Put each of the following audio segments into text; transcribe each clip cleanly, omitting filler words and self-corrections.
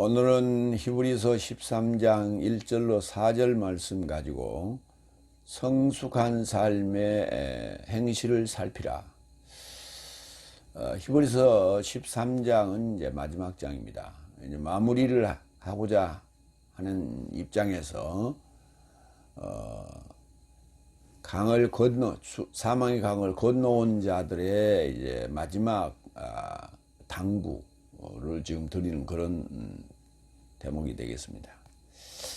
오늘은 히브리서 13장 1절로 4절 말씀 가지고 성숙한 삶의 행실을 살피라. 히브리서 13장은 이제 마지막 장입니다. 이제 마무리를 하고자 하는 입장에서 강을 건너 사망의 강을 건너온 자들의 이제 마지막 당부를 지금 드리는 그런 대목이 되겠습니다.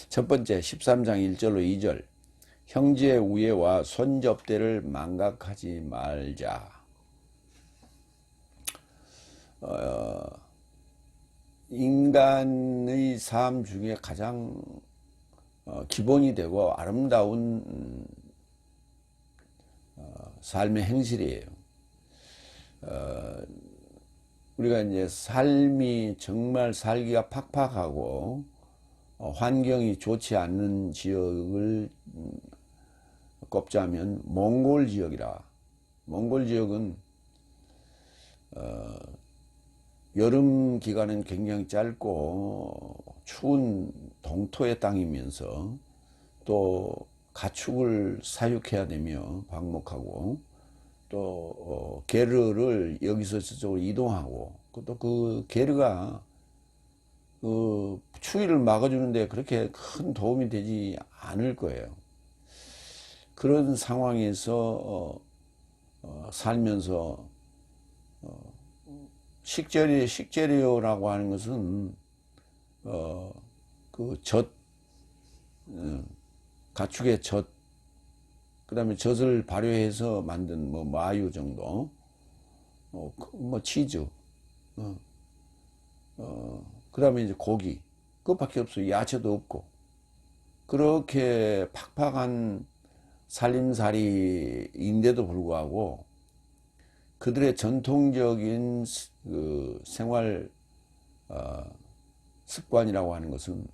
첫 번째 13장 1절로 2절 형제 우애와 손접대를 망각하지 말자. 인간의 삶 중에 가장 기본이 되고 아름다운 삶의 행실이에요. 우리가 이제 삶이 정말 살기가 팍팍하고 환경이 좋지 않는 지역을 꼽자면 몽골 지역이라. 몽골 지역은 여름 기간은 굉장히 짧고 추운 동토의 땅이면서 또 가축을 사육해야 되며 방목하고 또 게르를 여기서 저쪽으로 이동하고 또 그 게르가 그 추위를 막아주는데 그렇게 큰 도움이 되지 않을 거예요. 그런 상황에서 살면서 식재료라고 하는 것은 그 젖, 가축의 젖, 그 다음에 젖을 발효해서 만든 뭐 마유 정도, 뭐 치즈, 그 다음에 이제 고기, 그것밖에 없어요. 야채도 없고. 그렇게 팍팍한 살림살이인데도 불구하고 그들의 전통적인 그 생활 습관이라고 하는 것은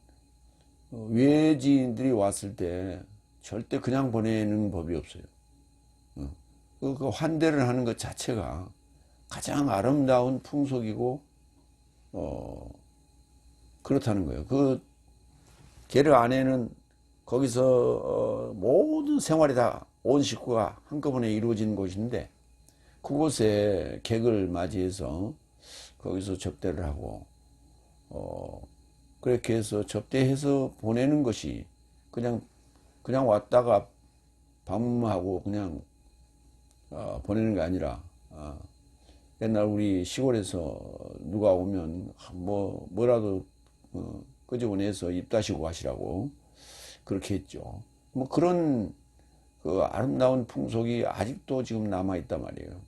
외지인들이 왔을 때 절대 그냥 보내는 법이 없어요. 그 환대를 하는 것 자체가 가장 아름다운 풍속이고 그렇다는 거예요. 그 게르 안에는 거기서 모든 생활이 다 온 식구가 한꺼번에 이루어진 곳인데 그곳에 객을 맞이해서 거기서 접대를 하고 그렇게 해서 접대해서 보내는 것이 그냥 왔다가 방문하고 그냥 보내는 게 아니라 옛날 우리 시골에서 누가 오면 뭐라도 끄집어내서 입 다시고 가시라고 그렇게 했죠. 뭐 그런 그 아름다운 풍속이 아직도 지금 남아 있단 말이에요.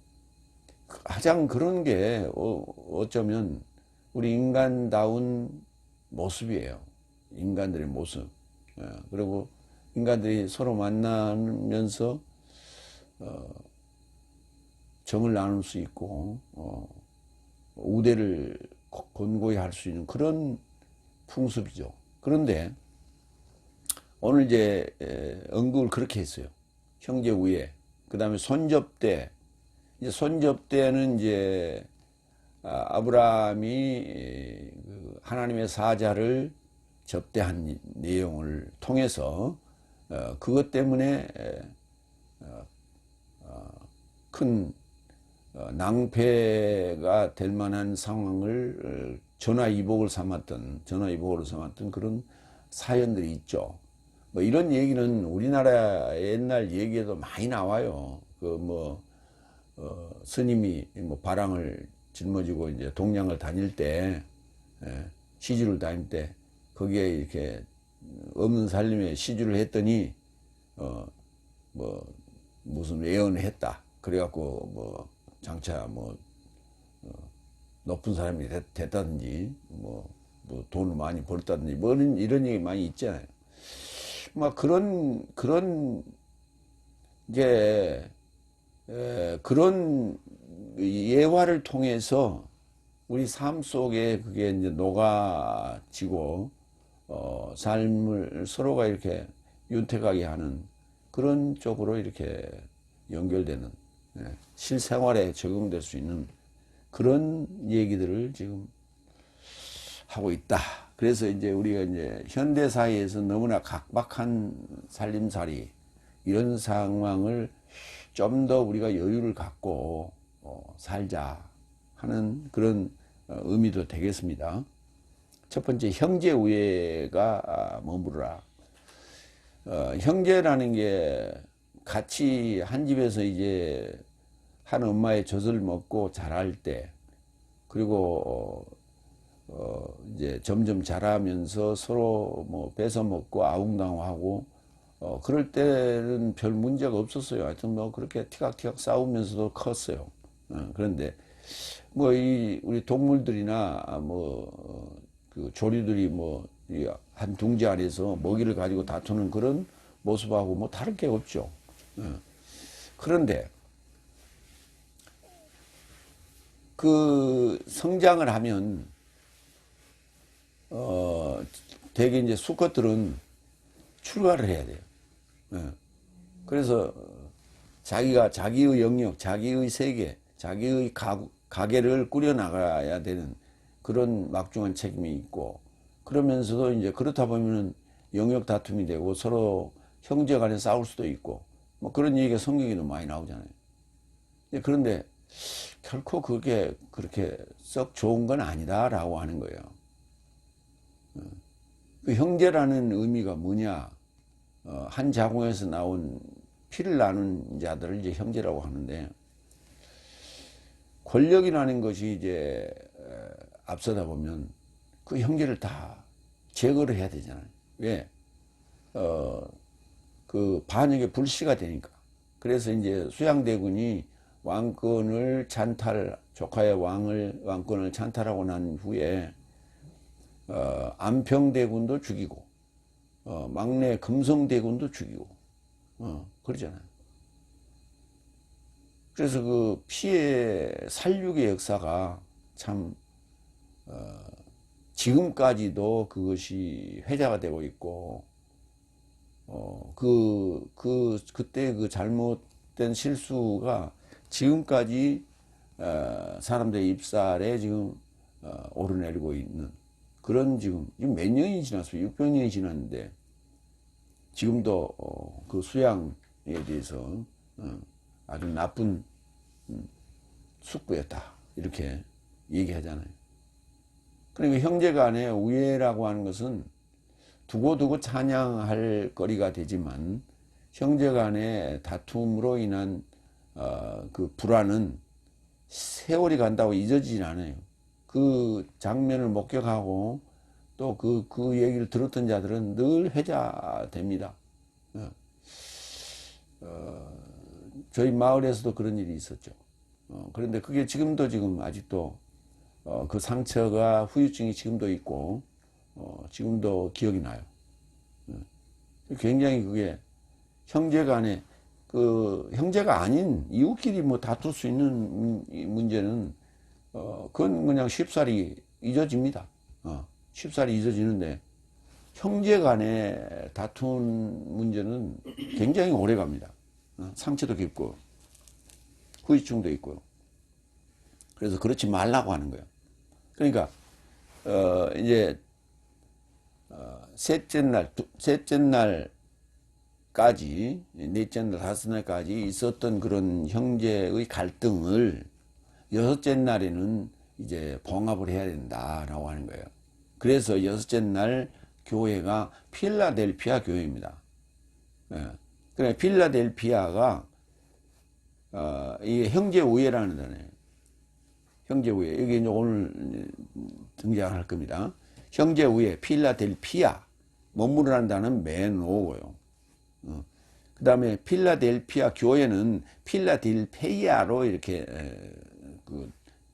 가장 그런 게 어쩌면 우리 인간다운 모습이에요. 인간들의 모습. 그리고 인간들이 서로 만나면서 정을 나눌 수 있고 우대를 권고히 할 수 있는 그런 풍습이죠. 그런데 오늘 이제 언급을 그렇게 했어요. 형제 우애, 그 다음에 손접대. 이제 손접대는 이제 아브라함이 하나님의 사자를 접대한 내용을 통해서 그것 때문에 큰 낭패가 될 만한 상황을 전화위복으로 삼았던 그런 사연들이 있죠. 뭐 이런 얘기는 우리나라 옛날 얘기에도 많이 나와요. 스님이 뭐 바랑을 짊어지고 이제 동양을 다닐 때, 시주를 다닐 때, 거기에 이렇게 없는 살림에 시주를 했더니, 무슨 예언을 했다. 그래갖고 장차 높은 사람이 됐다든지, 돈을 많이 벌었다든지, 이런 얘기 많이 있잖아요. 막 그런 게, 그런 예화를 통해서 우리 삶 속에 그게 이제 녹아지고, 삶을 서로가 이렇게 윤택하게 하는 그런 쪽으로 이렇게 연결되는, 실생활에 적용될 수 있는 그런 얘기들을 지금 하고 있다. 그래서 이제 우리가 이제 현대 사회에서 너무나 각박한 살림살이 이런 상황을 좀 더 우리가 여유를 갖고 살자 하는 그런 의미도 되겠습니다. 첫 번째, 형제 우애가 머무르라. 형제라는 게 같이 한 집에서 이제 한 엄마의 젖을 먹고 자랄 때, 그리고 이제 점점 자라면서 서로 뭐 뺏어 먹고 아웅다웅하고 그럴 때는 별 문제가 없었어요. 하여튼 뭐 그렇게 티각티각 싸우면서도 컸어요. 그런데 뭐 이 우리 동물들이나 뭐 그 조류들이 뭐 한 둥지 안에서 먹이를 가지고 다투는 그런 모습하고 뭐 다를 게 없죠. 그런데 그 성장을 하면 대개 이제 수컷들은 출가를 해야 돼요. 그래서 자기가 자기의 영역, 자기의 세계, 자기의 가게를 꾸려나가야 되는 그런 막중한 책임이 있고, 그러면서도 이제 그렇다 보면은 영역 다툼이 되고 서로 형제 간에 싸울 수도 있고, 뭐 그런 얘기가 성경에도 많이 나오잖아요. 그런데 결코 그게 그렇게 썩 좋은 건 아니다라고 하는 거예요. 그 형제라는 의미가 뭐냐? 한 자궁에서 나온 피를 나눈 자들을 이제 형제라고 하는데, 권력이라는 것이 이제 앞서다 보면 그 형제를 다 제거를 해야 되잖아요. 왜? 그 반역의 불씨가 되니까. 그래서 이제 수양대군이 왕권을 조카의 왕권을 찬탈하고 난 후에 안평대군도 죽이고 막내 금성대군도 죽이고 그러잖아요. 그래서 그 피해 살육의 역사가 참 지금까지도 그것이 회자가 되고 있고 그때 그 잘못된 실수가 지금까지 사람들의 입살에 지금 오르내리고 있는 그런 지금 몇 년이 지났어요. 600년이 지났는데 지금도 그 수양에 대해서 아주 나쁜 숙부였다 이렇게 얘기하잖아요. 그러니까 형제간의 우애라고 하는 것은 두고두고 찬양할 거리가 되지만 형제간의 다툼으로 인한 그 불화는 세월이 간다고 잊어지진 않아요. 그 장면을 목격하고 또 그 얘기를 들었던 자들은 늘 회자됩니다. 저희 마을에서도 그런 일이 있었죠. 그런데 그게 지금도 아직도 그 상처가 후유증이 지금도 있고 지금도 기억이 나요. 굉장히 그게 형제간에 그 형제가 아닌 이웃끼리 뭐 다툴 수 있는 문제는 그건 그냥 쉽사리 잊어집니다. 쉽사리 잊어지는데 형제간에 다툰 문제는 굉장히 오래 갑니다. 상처도 깊고 후유증도 있고요. 그래서 그렇지 말라고 하는 거예요. 그러니까 이제 셋째 날까지, 넷째 날, 다섯 날까지 있었던 그런 형제의 갈등을 여섯째 날에는 이제 봉합을 해야 된다라고 하는 거예요. 그래서 여섯째 날 교회가 필라델피아 교회입니다. 그래 필라델피아가 이게 형제 우애라는 단어예요. 형제 우애. 여기 이제 오늘 등장할 겁니다. 형제 우애, 필라델피아. 머무르라는 단어는 맨오고요. 그 다음에 필라델피아 교회는 필라델페이아로 이렇게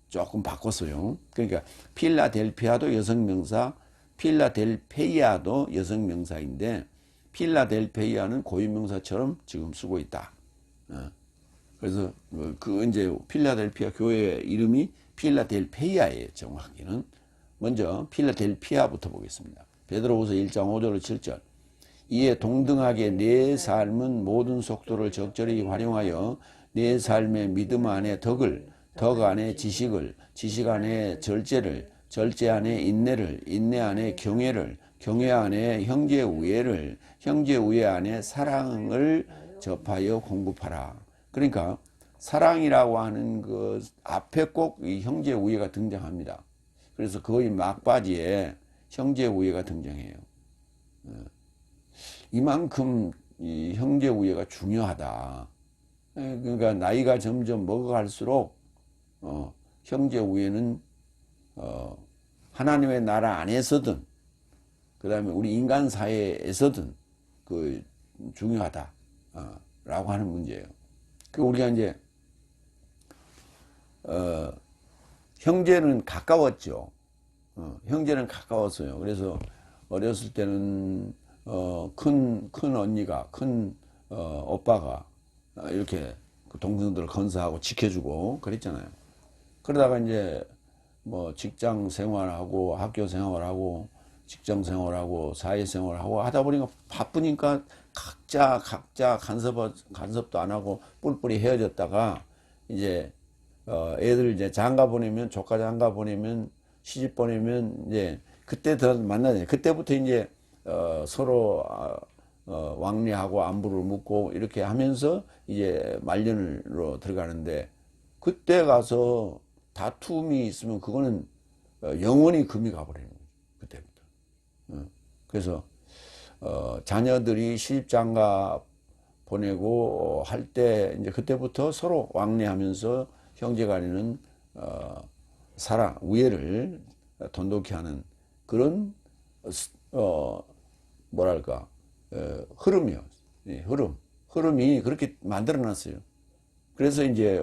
조금 바꿨어요. 그러니까 필라델피아도 여성명사, 필라델페이아도 여성명사인데 필라델페이아는 고유명사처럼 지금 쓰고 있다. 그래서 그 이제 필라델피아 교회 이름이 필라델페이아예요. 정확히는. 먼저 필라델피아부터 보겠습니다. 베드로후서 1장 5절 7절. 이에 동등하게 내 삶은 모든 속도를 적절히 활용하여 내 삶의 믿음 안에 덕을, 덕 안에 지식을, 지식 안에 절제를, 절제 안에 인내를, 인내 안에 경외를, 경외 안에 형제 우애를, 형제 우애 안에 사랑을 접하여 공급하라. 그러니까 사랑이라고 하는 그 앞에 꼭 이 형제 우애가 등장합니다. 그래서 거의 막바지에 형제 우애가 등장해요. 이만큼 이 형제 우애가 중요하다. 그러니까 나이가 점점 먹어갈수록 형제 우애는 하나님의 나라 안에서든 그 다음에 우리 인간 사회에서든 그 중요하다 라고 하는 문제예요. 그 우리가 이제 형제는 가까웠죠. 형제는 가까웠어요. 그래서 어렸을 때는 큰 언니가 큰 오빠가 이렇게 그 동생들을 건사하고 지켜주고 그랬잖아요. 그러다가 이제 뭐 직장 생활하고 학교 생활하고 직장 생활하고 사회 생활하고 하다 보니까 바쁘니까 각자 간섭도 안 하고 뿔뿔이 헤어졌다가 이제 애들 이제 장가 보내면 조카 장가 보내면 시집 보내면 이제 그때 더 만나잖아요. 그때부터 이제 서로 왕래하고 안부를 묻고 이렇게 하면서 이제 말년으로 들어가는데 그때 가서 다툼이 있으면 그거는 영원히 금이 가버리는 거죠. 그때부터. 그래서 자녀들이 시집장가 보내고 할 때 이제 그때부터 서로 왕래하면서 형제간에는 사랑, 우애를 돈독히 하는 그런 뭐랄까 흐름이요. 흐름이 그렇게 만들어놨어요. 그래서 이제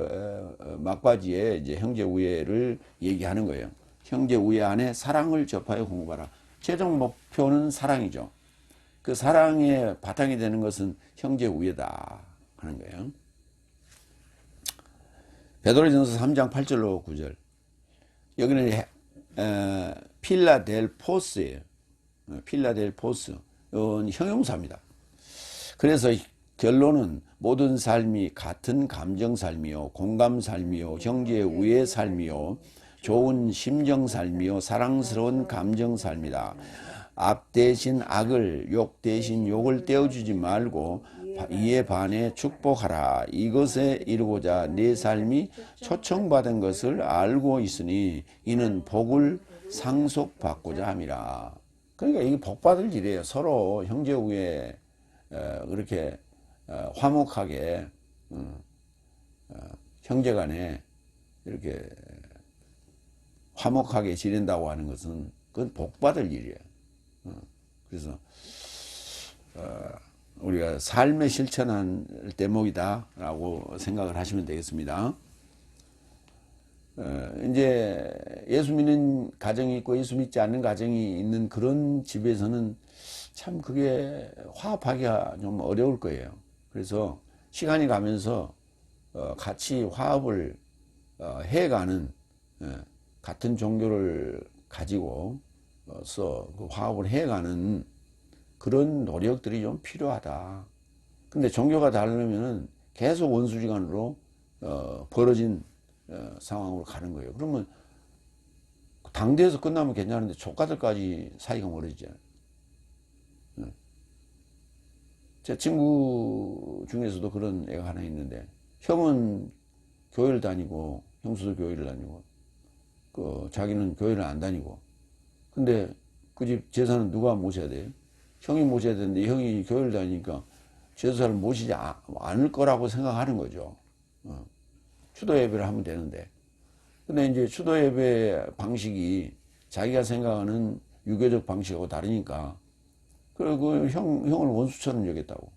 막바지에 이제 형제 우애를 얘기하는 거예요. 형제 우애 안에 사랑을 접하여 공부하라. 최종 목표는 사랑이죠. 그 사랑의 바탕이 되는 것은 형제 우애다 하는 거예요. 베드로전서 3장 8절로 9절. 여기는 필라델포스예요. 필라델포스. 이건 형용사입니다. 그래서 결론은 모든 삶이 같은 감정 삶이요, 공감 삶이요, 형제 우애 삶이요, 좋은 심정 삶이요, 사랑스러운 감정 삶이다. 악 대신 악을, 욕 대신 욕을 떼어주지 말고 이에 반해 축복하라. 이것에 이루고자 내 삶이 초청받은 것을 알고 있으니 이는 복을 상속받고자 함이라. 그러니까 이게 복받을 일이에요. 서로 형제 우애 그렇게 화목하게 형제간에 이렇게 화목하게 지낸다고 하는 것은 그건 복받을 일이에요. 그래서 우리가 삶에 실천한 대목이다라고 생각을 하시면 되겠습니다. 이제 예수 믿는 가정이 있고 예수 믿지 않는 가정이 있는 그런 집에서는 참 그게 화합하기가 좀 어려울 거예요. 그래서 시간이 가면서 같이 화합을 해가는 같은 종교를 가지고 그 화합을 해가는 그런 노력들이 좀 필요하다. 근데 종교가 다르면은 계속 원수지간으로 벌어진 상황으로 가는 거예요. 그러면 당대에서 끝나면 괜찮은데 조카들까지 사이가 멀어지잖아요. 제 친구 중에서도 그런 애가 하나 있는데 형은 교회를 다니고 형수도 교회를 다니고 자기는 교회를 안 다니고 근데 그 집 제사는 누가 모셔야 돼요? 형이 모셔야 되는데 형이 교회를 다니니까 제사를 모시지 않을 거라고 생각하는 거죠. 추도 예배를 하면 되는데. 근데 이제 추도 예배 방식이 자기가 생각하는 유교적 방식하고 다르니까 그리고 형을 원수처럼 여겼다고.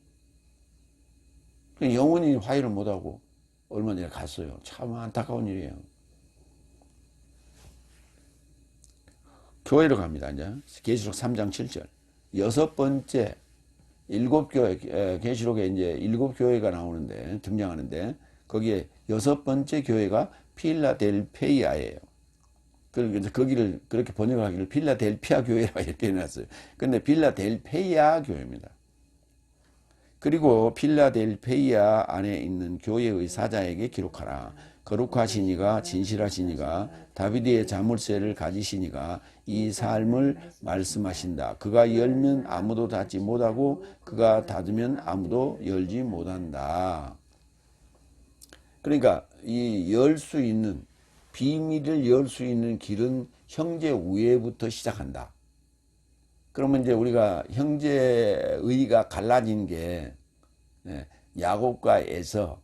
영원히 화해를 못하고 얼마 전에 갔어요. 참 안타까운 일이에요. 교회로 갑니다. 이제 계시록 3장 7절. 여섯 번째 일곱 교회, 계시록에 이제 일곱 교회가 나오는데 등장하는데 거기에 여섯 번째 교회가 필라델페이아예요. 그래서 거기를 그렇게 번역하기를 필라델피아 교회라고 이렇게 해놨어요. 근데 필라델페이아 교회입니다. 그리고 필라델페이아 안에 있는 교회의 사자에게 기록하라. 거룩하시니가 진실하시니가 다윗의 자물쇠를 가지시니가 이 삶을 말씀하신다. 그가 열면 아무도 닫지 못하고 그가 닫으면 아무도 열지 못한다. 그러니까 이 열 수 있는 비밀을 열 수 있는 길은 형제 우애부터 시작한다. 그러면 이제 우리가 형제의가 갈라진 게 야곱과 에서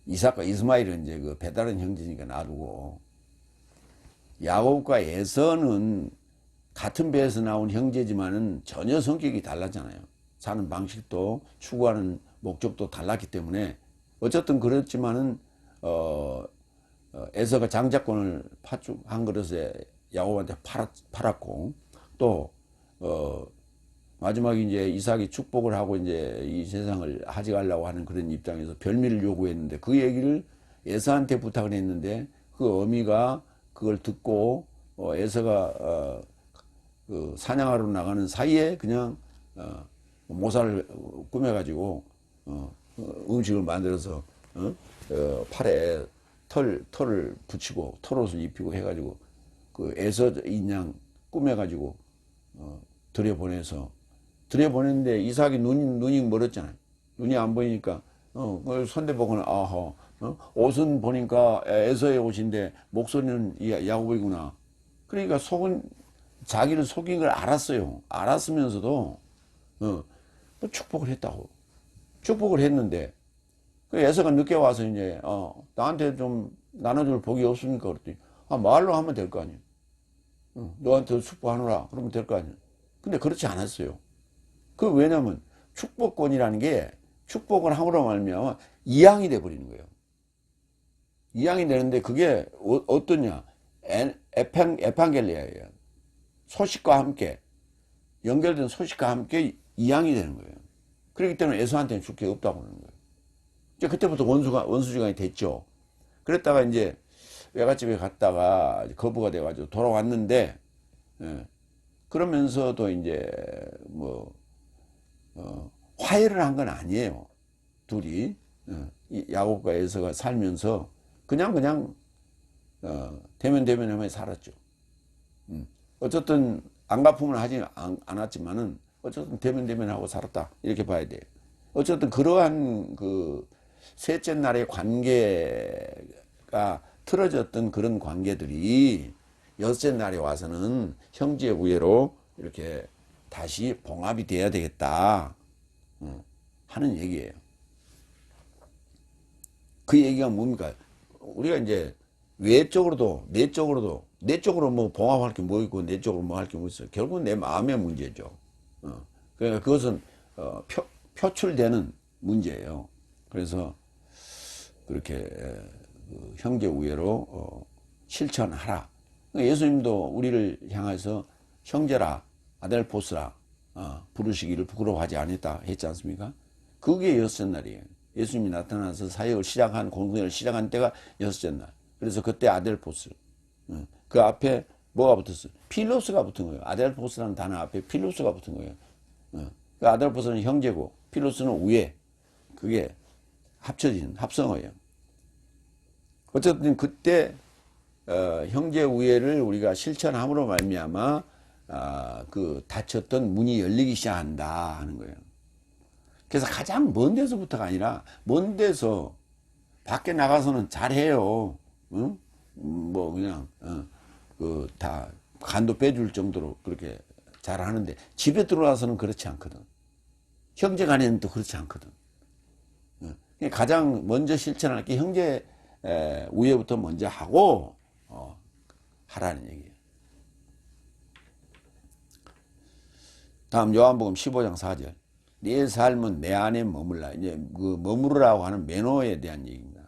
이삭과 이스마엘은 이제 그 배다른 형제니까 놔두고 야곱과 에서는 같은 배에서 나온 형제지만은 전혀 성격이 달랐잖아요. 사는 방식도 추구하는 목적도 달랐기 때문에 어쨌든 그렇지만은 에서가 장자권을 팥죽 한 그릇에 야곱한테 팔았고 또 마지막에 이제 이삭이 축복을 하고 이제 이 세상을 하직하려고 하는 그런 입장에서 별미를 요구했는데 그 얘기를 에서한테 부탁을 했는데 그 어미가 그걸 듣고 에서가 그 사냥하러 나가는 사이에 그냥 모사를 꾸며가지고 음식을 만들어서 팔에 털을 붙이고 털옷을 입히고 해가지고 그 에서 인양 꾸며가지고 들여보냈는데 이삭이 눈이 멀었잖아요. 눈이 안 보이니까 손대보고는 아하 옷은 보니까 에서의 옷인데 목소리는 야곱이구나. 그러니까 자기를 속인 걸 알았어요. 알았으면서도 뭐 축복을 했다고. 축복을 했는데 그 에서가 늦게 와서 이제 나한테 좀 나눠줄 복이 없습니까? 그랬더니 말로 하면 될 거 아니에요. 너한테 축복하노라 그러면 될 거 아니에요. 근데 그렇지 않았어요. 그 왜냐면 축복권이라는 게 축복을 함으로 말미암아 이양이 돼 버리는 거예요. 이양이 되는데 그게 어떠냐? 에판겔리아예요. 소식과 함께 연결된 소식과 함께 이양이 되는 거예요. 그렇기 때문에 에서한테는 줄 게 없다고 하는 거예요. 이제 그때부터 원수지간이 됐죠. 그랬다가 이제 외갓집에 갔다가 거부가 돼가지고 돌아왔는데, 그러면서도 이제 화해를 한 건 아니에요. 둘이 야곱과 에서가 살면서 그냥 대면하며 살았죠. 어쨌든 안갚음을 하지 않았지만은 어쨌든 대면하고 살았다 이렇게 봐야 돼요. 어쨌든 그러한 그 셋째 날의 관계가 틀어졌던 그런 관계들이 여섯째 날에 와서는 형제 우애로 이렇게 다시 봉합이 돼야 되겠다 하는 얘기예요. 그 얘기가 뭡니까? 우리가 이제 외적으로도 내적으로 뭐 봉합할 게 뭐 있고 내적으로 뭐 할 게 뭐 있어요. 결국은 내 마음의 문제죠. 그러니까 그것은 표출되는 문제예요. 그래서 그렇게 형제 우애로 실천하라. 예수님도 우리를 향해서 형제라 아델포스라 부르시기를 부끄러워하지 않았다 했지 않습니까? 그게 여섯째 날이에요. 예수님이 나타나서 사역을 시작한 공생을 시작한 때가 여섯째 날. 그래서 그때 아델포스 그 앞에 뭐가 붙었어요? 필로스가 붙은 거예요. 아델포스라는 단어 앞에 필로스가 붙은 거예요. 그 아델포스는 형제고 필로스는 우애. 그게 합쳐진 합성어예요. 어쨌든 그때 형제 우애를 우리가 실천함으로 말미암아 그 닫혔던 문이 열리기 시작한다 하는 거예요. 그래서 가장 먼 데서부터가 아니라 먼 데서 밖에 나가서는 잘해요. 응? 뭐 그냥 그 다 간도 빼줄 정도로 그렇게 잘하는데 집에 들어와서는 그렇지 않거든. 형제간에는 또 그렇지 않거든. 가장 먼저 실천할 게 형제 우애부터 먼저 하고 하라는 얘기예요. 다음 요한복음 15장 4절. 내 삶은 내 안에 머물라. 이제 그 머무르라고 하는 매너에 대한 얘기입니다.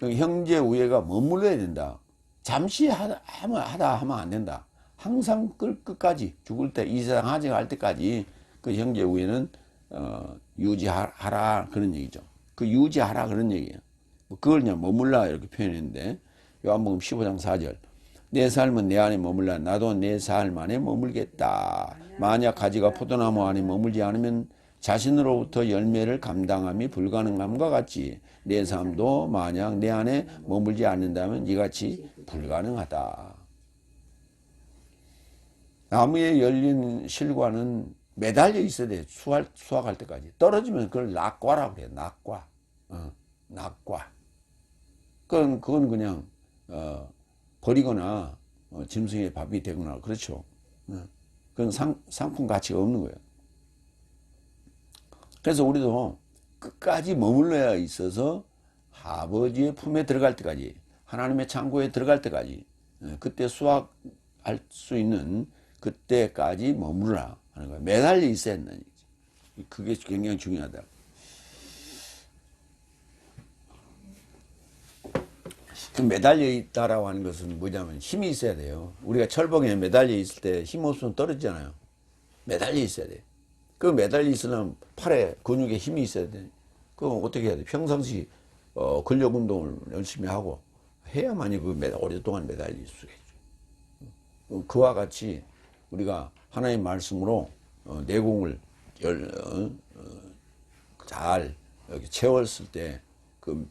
형제 우애가 머물러야 된다. 잠시 하다 하면 안 된다. 항상 끝까지 죽을 때 이 세상 하직할 때까지 그 형제 우애는 유지하라 그런 얘기죠. 그 유지하라 그런 얘기예요. 그걸 그냥 머물라 이렇게 표현했는데 요한복음 15장 4절. 내 삶은 내 안에 머물라. 나도 내 삶 안에 머물겠다. 만약 가지가 포도나무 안에 머물지 않으면 자신으로부터 열매를 감당함이 불가능함과 같이 내 삶도 만약 내 안에 머물지 않는다면 이같이 불가능하다. 나무에 열린 실과는 매달려 있어야 돼. 수확할 때까지. 떨어지면 그걸 낙과라고 그래. 낙과. 낙과. 그건 그냥 버리거나 짐승의 밥이 되거나 그렇죠. 그건 상품 가치가 없는 거예요. 그래서 우리도 끝까지 머물러야 있어서 아버지의 품에 들어갈 때까지, 하나님의 창고에 들어갈 때까지, 그때 수확할 수 있는 그때까지 머무르라 하는 거예요. 매달려 있어야 한다는 얘기죠. 그게 굉장히 중요하다. 그 매달려 있다라고 하는 것은 뭐냐면 힘이 있어야 돼요. 우리가 철봉에 매달려 있을 때 힘 없으면 떨어지잖아요. 매달려 있어야 돼. 그 매달려 있으려면 팔에 근육에 힘이 있어야 돼. 그럼 어떻게 해야 돼? 평상시 근력 운동을 열심히 하고 해야만이 오랫동안 매달릴 수가 있죠. 그와 같이 우리가 하나님의 말씀으로 내공을 잘 채웠을 때 그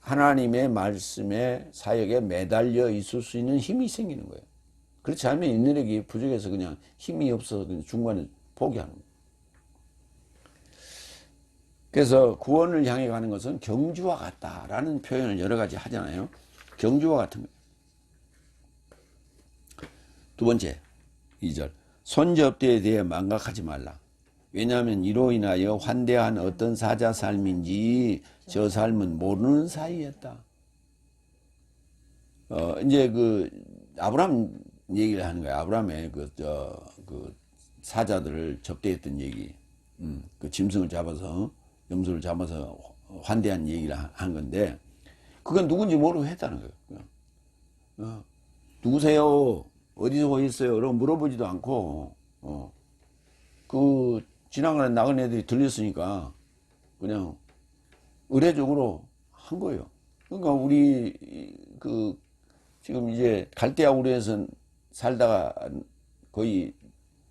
하나님의 말씀의 사역에 매달려 있을 수 있는 힘이 생기는 거예요. 그렇지 않으면 인내력이 부족해서 그냥 힘이 없어서 그냥 중간에 포기하는 거예요. 그래서 구원을 향해 가는 것은 경주와 같다라는 표현을 여러 가지 하잖아요. 경주와 같은 거예요. 두 번째, 2절. 손접대에 대해 망각하지 말라. 왜냐하면 이로 인하여 환대한 어떤 사자 삶인지 저 삶은 모르는 사이였다. 이제 그 아브라함 얘기를 하는 거예요. 아브라함의 그 사자들을 접대했던 얘기. 그 짐승을 잡아서 염소를 잡아서 환대한 얘기를 한 건데 그건 누군지 모르고 했다는 거예요. 누구세요? 어디서 오셨어요? 라고 물어보지도 않고 그 지나가는 나그네들이 들렸으니까 그냥 의례적으로 한 거예요. 그러니까 우리 그 지금 이제 갈대아 우르에서 살다가 거의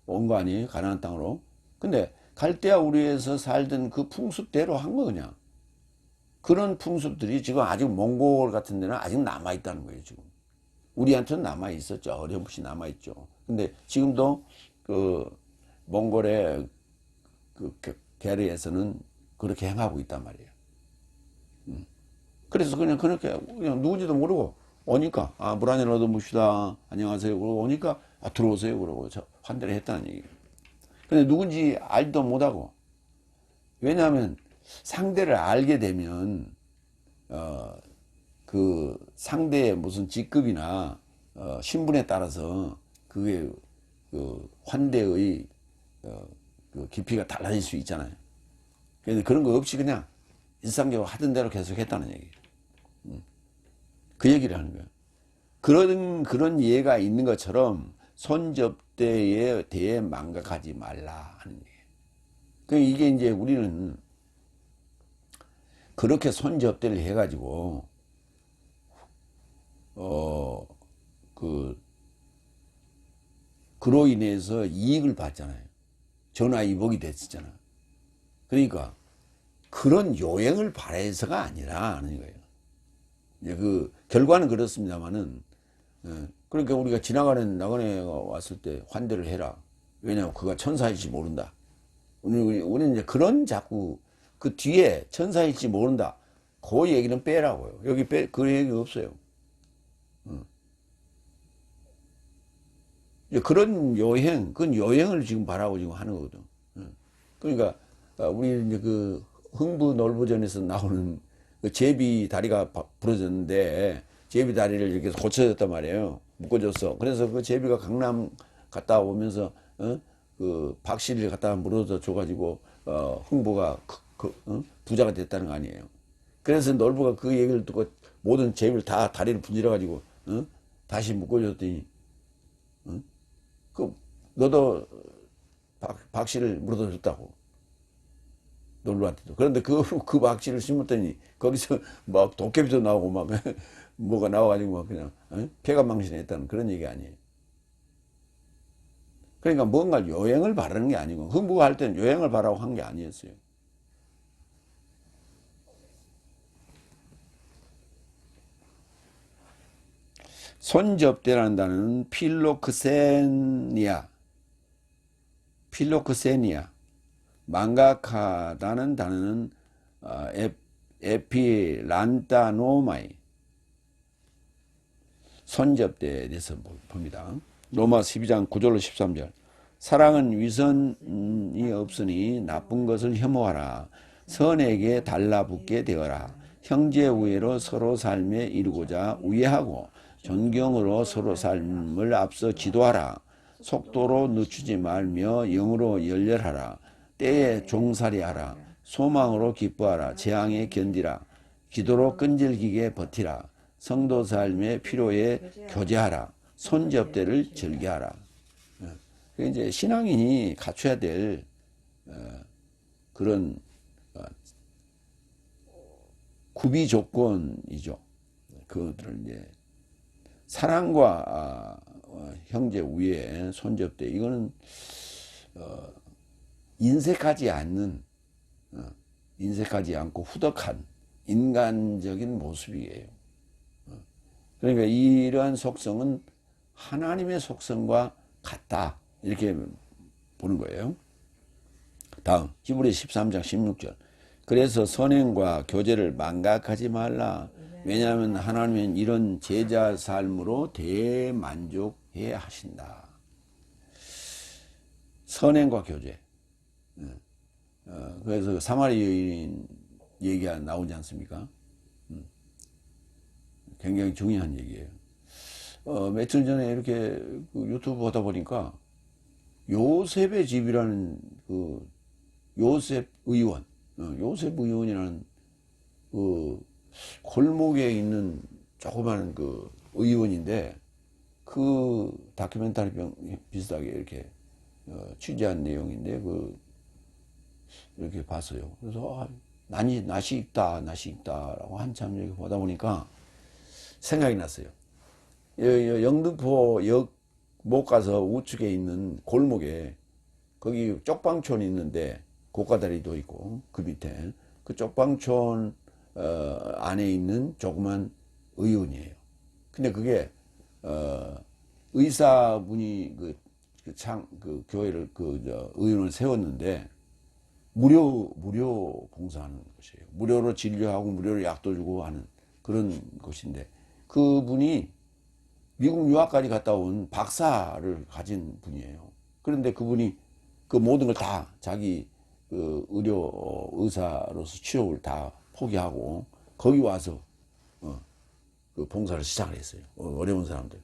온 거 아니에요? 가나안 땅으로. 근데 갈대아 우르에서 살던 그 풍습대로 한 거 그냥. 그런 풍습들이 지금 아직 몽골 같은 데는 아직 남아있다는 거예요, 지금. 우리한테는 남아있었죠. 어렴풋이 남아있죠. 근데 지금도 그 몽골의 그 게르에서는 그렇게 행하고 있단 말이에요. 그래서 그냥 그렇게 그냥 누군지도 모르고 오니까 물 한잔 얻어봅시다. 안녕하세요. 그러고 오니까 들어오세요. 그러고 환대를 했다는 얘기예요. 근데 누군지 알지도 못하고 왜냐하면 상대를 알게 되면 그 상대의 무슨 직급이나 신분에 따라서 그게 그 환대의 그 깊이가 달라질 수 있잖아요. 그래서 그런 거 없이 그냥 일상적으로 하던 대로 계속 했다는 얘기예요. 그 얘기를 하는 거예요. 그런 예가 있는 것처럼 손접대에 대해 망각하지 말라 하는 얘기예요. 그러니까 이게 이제 우리는 그렇게 손접대를 해가지고 그로 인해서 이익을 봤잖아요. 전화위복이 됐었잖아. 그러니까 그런 요행을 바라해서가 아니라 하는 거예요. 이제 그 결과는 그렇습니다만은 그러니까 우리가 지나가는 나그네가 왔을 때 환대를 해라. 왜냐하면 그가 천사일지 모른다. 우리는 이제 그런 자꾸 그 뒤에 천사일지 모른다. 그 얘기는 빼라고요. 여기 그 얘기 없어요. 그런 그건 요행을 지금 바라고 지금 하는 거거든. 그러니까 우리 이제 그 흥부 놀부전에서 나오는 그 제비 다리가 부러졌는데 제비 다리를 이렇게 고쳐줬단 말이에요. 묶어줬어. 그래서 그 제비가 강남 갔다 오면서 그 박씨를 갖다 물어서 줘가지고 흥부가 부자가 됐다는 거 아니에요. 그래서 놀부가 그 얘기를 듣고 모든 제비를 다 다리를 분질러가지고 다시 묶어줬더니 너도 박씨를 물어줬다고. 놀부한테도. 그런데 그 박씨를 심었더니 거기서 막 도깨비도 나오고 막 뭐가 나와가지고 막 그냥 폐가망신했다는 그런 얘기 아니에요. 그러니까 뭔가 요행을 바라는 게 아니고 흥부가 할 때는 요행을 바라고 한 게 아니었어요. 손접대라는 단어는 필로크세니아. 망각하다는 단어는 에피란타노마이. 손접대에 대해서 봅니다. 로마 12장 9절로 13절. 사랑은 위선이 없으니 나쁜 것을 혐오하라. 선에게 달라붙게 되어라. 형제 우애로 서로 삶에 이루고자 우애하고 존경으로 서로 삶을 앞서 지도하라. 속도로 늦추지 말며 영으로 열렬하라. 때에 종살이하라. 소망으로 기뻐하라. 재앙에 견디라. 기도로 끈질기게 버티라. 성도 삶의 필요에 교제하라. 손접대를 즐겨하라. 이제 신앙인이 갖춰야 될 그런 구비 조건이죠. 그것들을 이제 사랑과 형제 우애, 손접대, 이거는 인색하지 않고 후덕한 인간적인 모습이에요. 그러니까 이러한 속성은 하나님의 속성과 같다, 이렇게 보는 거예요. 다음 히브리서 13장 16절. 그래서 선행과 교제를 망각하지 말라. 왜냐하면 하나님은 이런 제자 삶으로 대만족해 하신다. 선행과 교제. 그래서 사마리 여인 얘기가 나오지 않습니까? 굉장히 중요한 얘기예요. 며칠 전에 이렇게 그 유튜브 보다 보니까 요셉의 집이라는 그 요셉 의원이라는 그 골목에 있는 조그마한 그 의원인데, 그 다큐멘터리 비슷하게 이렇게 취재한 내용인데 이렇게 봤어요. 그래서 낯이 익다라고 한참 이렇게 보다 보니까 생각이 났어요. 영등포역 못 가서 우측에 있는 골목에 거기 쪽방촌이 있는데, 고가다리도 있고 그 밑에 그 쪽방촌 안에 있는 조그만 의원이에요. 근데 그게 의사분이 그 교회를 의원을 세웠는데 무료 봉사하는 곳이에요. 무료로 진료하고 무료로 약도 주고 하는 그런 곳인데, 그분이 미국 유학까지 갔다 온 박사를 가진 분이에요. 그런데 그분이 그 모든 걸 다 자기 그 의사로서 취업을 다 포기하고 거기 와서 그 봉사를 시작을 했어요. 어려운 사람들,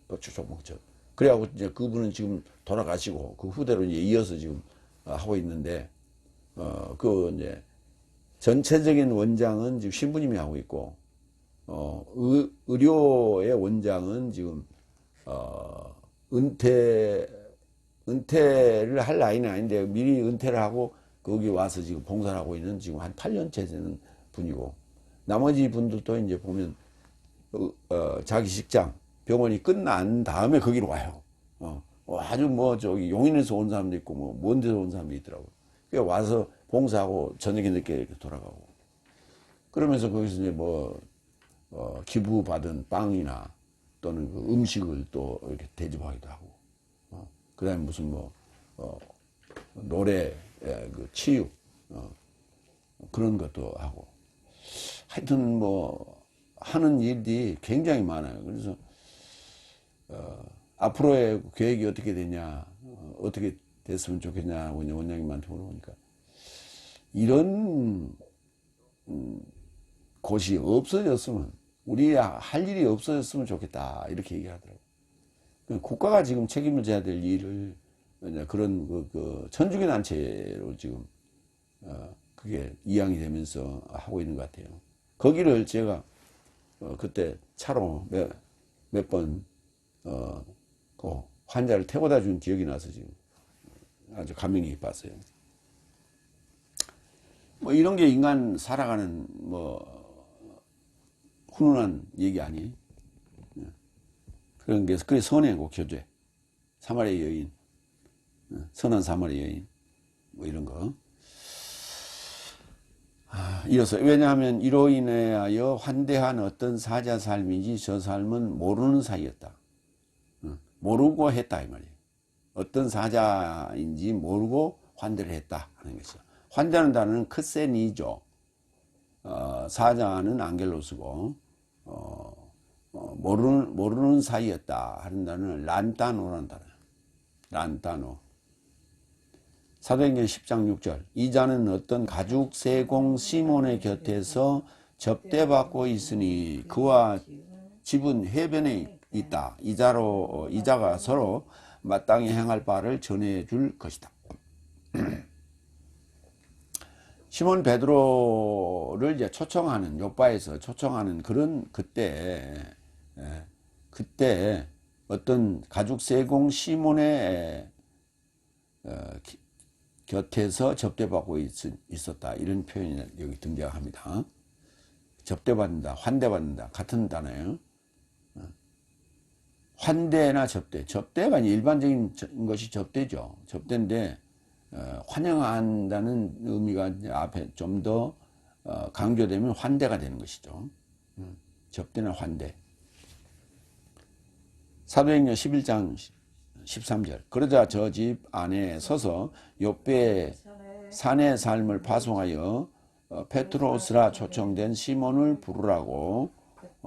그래갖고 이제 그분은 지금 돌아가시고 그 후대로 이제 이어서 지금 하고 있는데, 그 이제 전체적인 원장은 지금 신부님이 하고 있고, 의료의 원장은 지금 은퇴를 할 나이는 아닌데 미리 은퇴를 하고 거기 와서 지금 봉사를 하고 있는, 지금 한 8년째 되는 분이고, 나머지 분들도 이제 보면 자기 직장 병원이 끝난 다음에 거기로 와요. 아주 뭐 저기 용인에서 온 사람도 있고 뭐 먼 데서 온 사람도 있더라고요. 그래 와서 봉사하고 저녁에 늦게 이렇게 돌아가고, 그러면서 거기서 이제 뭐 기부받은 빵이나 또는 그 음식을 또 이렇게 대접하기도 하고, 그 다음에 무슨 노래, 그 치유, 그런 것도 하고, 하여튼 뭐 하는 일이 굉장히 많아요. 그래서 앞으로의 계획이 어떻게 되냐, 어떻게 됐으면 좋겠냐고 이제 원장님한테 물어보니까, 이런 곳이 없어졌으면, 우리 할 일이 없어졌으면 좋겠다, 이렇게 얘기하더라고요. 국가가 지금 책임을 져야 될 일을 그런 그 천주교 단체로 지금 그게 이양이 되면서 하고 있는 것 같아요. 거기를 제가 그때 차로 몇 번 그 환자를 태워다 준 기억이 나서 지금 아주 감명 깊었어요. 뭐 이런 게 인간 살아가는 뭐 훈훈한 얘기 아니에요? 그런 게, 그게 선행고 교제, 사마리 여인, 선한 사마리 여인, 뭐 이런 거. 이어서, 이로 인하여 환대한 어떤 사자 삶인지 저 삶은 모르는 사이였다. 모르고 했다 이 말이에요. 어떤 사자인지 모르고 환대를 했다 하는 것이죠. 환대하는 단어는 크세니죠. 사자는 안겔로스고 모르는 사이였다 하는 단어는 란타노라는 단어예요. 란타노. 사도행전 10장 6절. 이 자는 어떤 가죽 세공 시몬의 곁에서 접대받고 있으니 그와 집은 해변에 있다. 이 자가 서로 마땅히 행할 바를 전해줄 것이다. 시몬 베드로를 이제 초청하는, 요바에서 초청하는 그런 그때 어떤 가죽 세공 시몬의 곁에서 접대받고 있었다. 이런 표현이 여기 등장합니다. 접대받는다, 환대받는다. 같은 단어예요. 환대나 접대. 접대가 일반적인 것이 접대죠. 접대인데, 환영한다는 의미가 앞에 좀 더 강조되면 환대가 되는 것이죠. 접대나 환대. 사도행전 11장 13절. 그러자 저 집 안에 서서 요ppe 산의 삶을 파송하여 페트로스라 초청된 시몬을 부르라고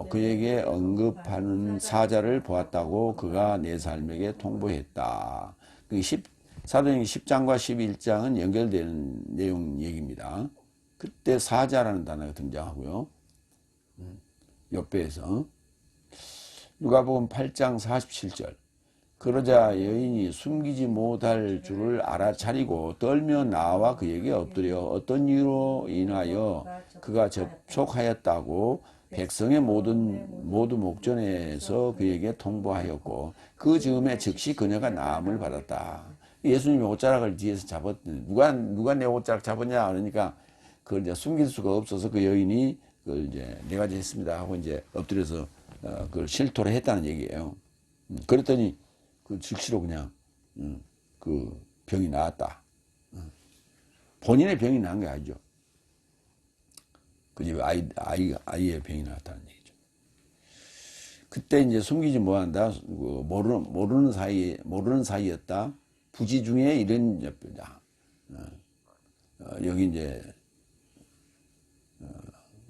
그에게 언급하는 사자를 보았다고 그가 내 삶에게 통보했다. 사도행전 10장과 11장은 연결되는 내용 얘기입니다. 그때 사자라는 단어가 등장하고요. 요배에서 누가복음 8장 47절. 그러자 여인이 숨기지 못할 줄을 알아차리고 떨며 나와 그에게 엎드려 어떤 이유로 인하여 그가 접촉하였다고 백성의 모두 목전에서 그에게 통보하였고 그 즈음에 즉시 그녀가 나음을 받았다. 예수님이 옷자락을 뒤에서 누가 내 옷자락 잡았냐 그러니까 그걸 이제 숨길 수가 없어서 그 여인이 그걸 이제 내가 했습니다 하고 이제 엎드려서 그걸 실토를 했다는 얘기예요. 그랬더니 그 즉시로 그냥 그 병이 나았다. 본인의 병이 나은 게 아니죠. 그 집에 아이의 병이 나왔다는 얘기죠. 그때 이제 숨기지 못한다. 모르는 사이였다. 부지 중에 이런 여기 이제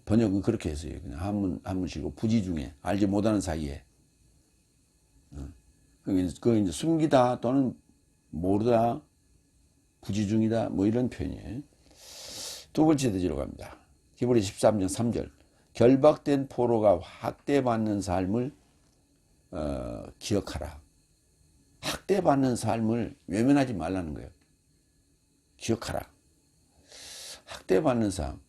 번역은 그렇게 했어요. 그냥 한문 씌고 부지 중에 알지 못하는 사이에. 그 이제 숨기다 또는 모르다, 부지 중이다 뭐 이런 표현이에요. 두 번째 대지로 갑니다. 히브리 13장 3절. 결박된 포로가 학대받는 삶을 기억하라. 학대받는 삶을 외면하지 말라는 거예요. 기억하라. 학대받는 삶.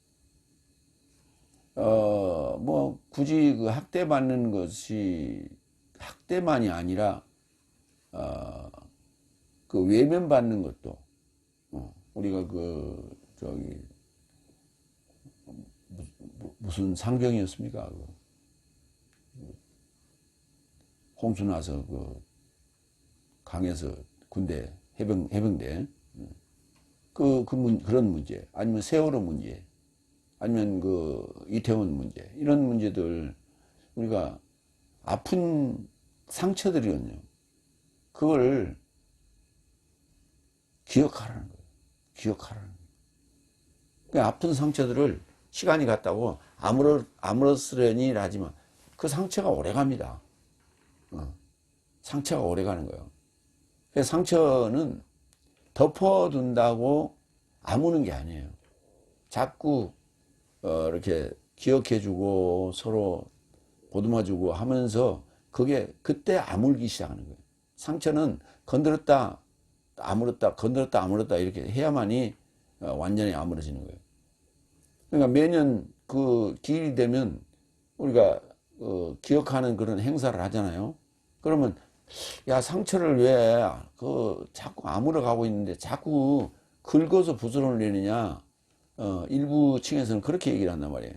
뭐 굳이 그 학대받는 것이 학대만이 아니라 그 외면받는 것도 우리가 무슨 상병이었습니까? 홍수 나서 강에서 군대 해병대 그런 문제 아니면 세월호 문제 아니면 이태원 문제 이런 문제들 우리가 아픈 상처들이거든요. 그걸 기억하라는 거예요. 기억하라는 거예요. 그 아픈 상처들을 시간이 갔다고 아무렇으려니 하지만 그 상처가 오래 갑니다. 상처가 오래 가는 거예요. 그래서 상처는 덮어둔다고 아무는 게 아니에요. 자꾸 이렇게 기억해주고 서로 보듬어주고 하면서 그때 아물기 시작하는 거예요. 상처는 건드렸다 아물었다 이렇게 해야만이 완전히 아물어지는 거예요. 그러니까 매년 그 기일이 되면 우리가 기억하는 그런 행사를 하잖아요. 그러면 야 상처를 왜 자꾸 아물어 가고 있는데 자꾸 긁어서 부스럼을 내느냐. 일부 층에서는 그렇게 얘기를 한단 말이에요.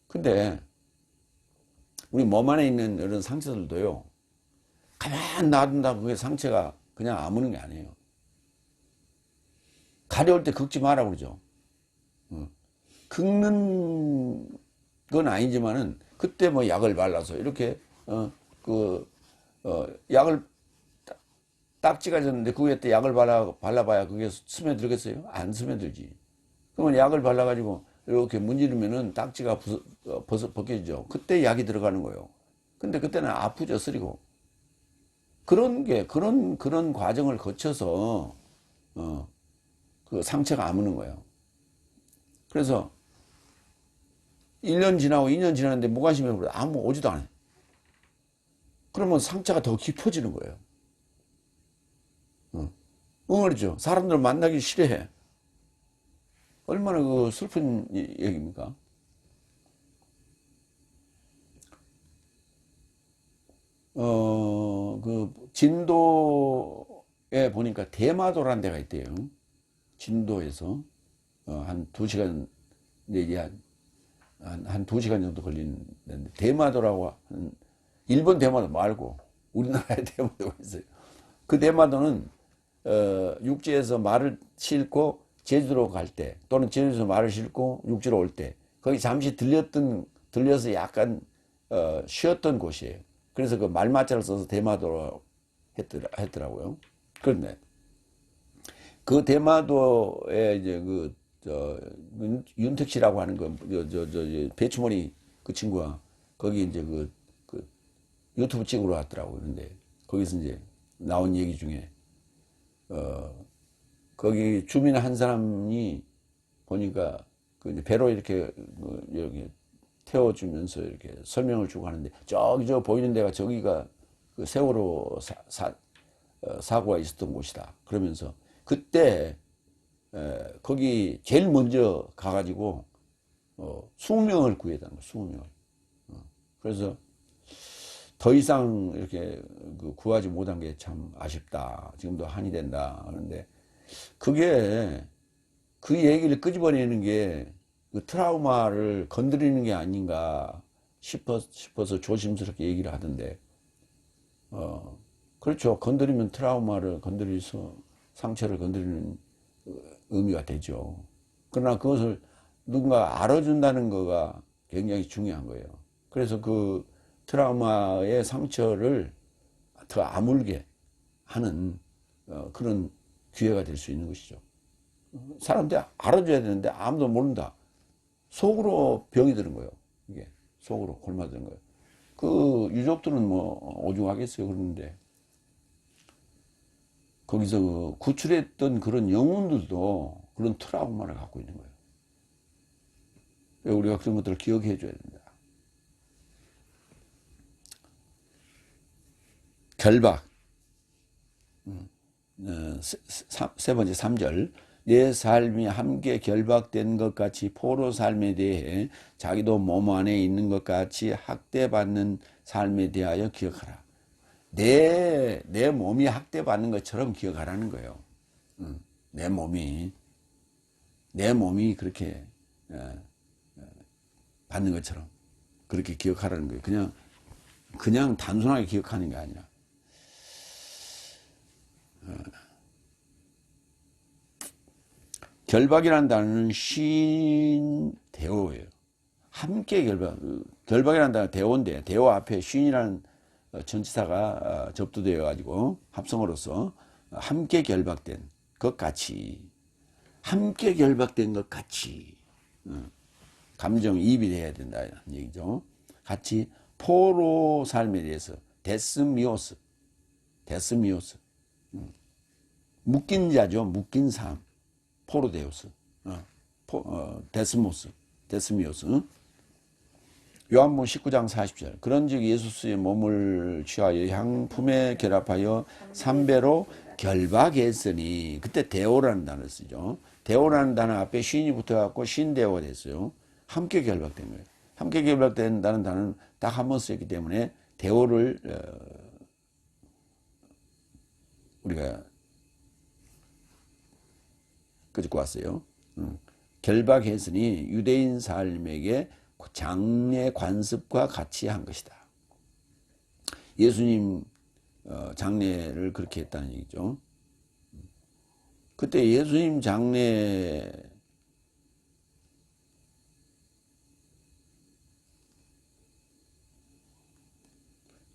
근데 우리 몸 안에 있는 이런 상처들도요. 가만 놔둔다고 그게 상처가 그냥 아무는 게 아니에요. 가려울 때 긁지 마라 그러죠. 긁는 건 아니지만은 그때 뭐 약을 발라서 이렇게 약을 딱지가 졌는데 그 위에 또 약을 발라봐야 그게 스며들겠어요? 안 스며들지. 그러면 약을 발라가지고 이렇게 문지르면은 딱지가 벗겨지죠. 그때 약이 들어가는 거예요. 근데 그때는 아프죠, 쓰리고. 그런 과정을 거쳐서, 그 상처가 아무는 거예요. 그래서 1년 지나고 2년 지났는데 무관심해 버려. 아무 오지도 않아요. 그러면 상처가 더 깊어지는 거예요. 그렇죠. 사람들 만나기 싫어해. 얼마나 그 슬픈 얘기입니까? 그 진도에 보니까 대마도라는 데가 있대요. 진도에서 한 2시간 내지 한 2시간 정도 걸리는 데인데 대마도라고 하는 일본 대마도 말고 우리나라의 대마도가 있어요. 그 대마도는 육지에서 말을 싣고 제주도로 갈 때 또는 제주에서 말을 싣고 육지로 올 때 거기 잠시 들려서 약간 쉬었던 곳이에요. 그래서 그 말마자를 써서 대마도로 했더라고요. 그런데 그 대마도에 이제 윤택 씨라고 하는 배추머리 그 친구가 거기 이제 그 유튜브 찍으러 왔더라고요. 근데 거기서 이제 나온 얘기 중에 거기 주민 한 사람이 보니까 그 이제 배로 이렇게 태워주면서 이렇게 설명을 주고 하는데 저기 저 보이는 데가 저기가 그 세월호 사고가 있었던 곳이다. 그러면서 그때 거기 제일 먼저 가가지고 20명을 구했다는 거예요. 20명을. 그래서 더 이상 이렇게 구하지 못한 게 참 아쉽다. 지금도 한이 된다. 그런데 그게 그 얘기를 끄집어내는 게 그 트라우마를 건드리는 게 아닌가 싶어서 조심스럽게 얘기를 하던데, 그렇죠. 건드리면 트라우마를 건드려서 상처를 건드리는 의미가 되죠. 그러나 그것을 누군가 알아준다는 거가 굉장히 중요한 거예요. 그래서 그 트라우마의 상처를 더 아물게 하는 그런 기회가 될 수 있는 것이죠. 사람들이 알아줘야 되는데 아무도 모른다. 속으로 병이 드는 거예요. 이게 속으로 골마드는 거예요. 그 유족들은 뭐 오죽하겠어요. 그러는데 거기서 그 구출했던 그런 영혼들도 그런 트라우마를 갖고 있는 거예요. 우리가 그런 것들을 기억해 줘야 된다. 결박. 세 번째 3절. 내 삶이 함께 결박된 것 같이 포로 삶에 대해 자기도 몸 안에 있는 것 같이 학대받는 삶에 대하여 기억하라. 내 몸이 학대받는 것처럼 기억하라는 거예요. 내 몸이 그렇게 받는 것처럼 그렇게 기억하라는 거예요. 그냥 단순하게 기억하는 게 아니라 결박이라는 단어는 쉰대어예요. 함께 결박이라는 단어는 대어인데 대어 앞에 쉰이라는 전치사가 접두되어 가지고 합성어로서 함께 결박된 것 같이, 함께 결박된 것 같이 감정이입이 돼야 된다는 얘기죠. 같이 포로 삶에 대해서 데스미오스 묶인 자죠. 묶인 삶. 포로데우스, 데스미오스. 요한복음 19장 40절. 그런즉 예수스의 몸을 취하여 향품에 결합하여 삼배로 결박했으니, 그때 데오라는 단어를 쓰죠. 데오라는 단어 앞에 쉰이 붙어갖고 쉰데오가 됐어요. 함께 결박된 거예요. 함께 결박된다는 단어는 딱 한 번 쓰였기 때문에 데오를 우리가 끄집고 왔어요. 결박했으니 유대인 삶에게 장례 관습과 같이 한 것이다. 예수님 장례를 그렇게 했다는 얘기죠. 그때 예수님 장례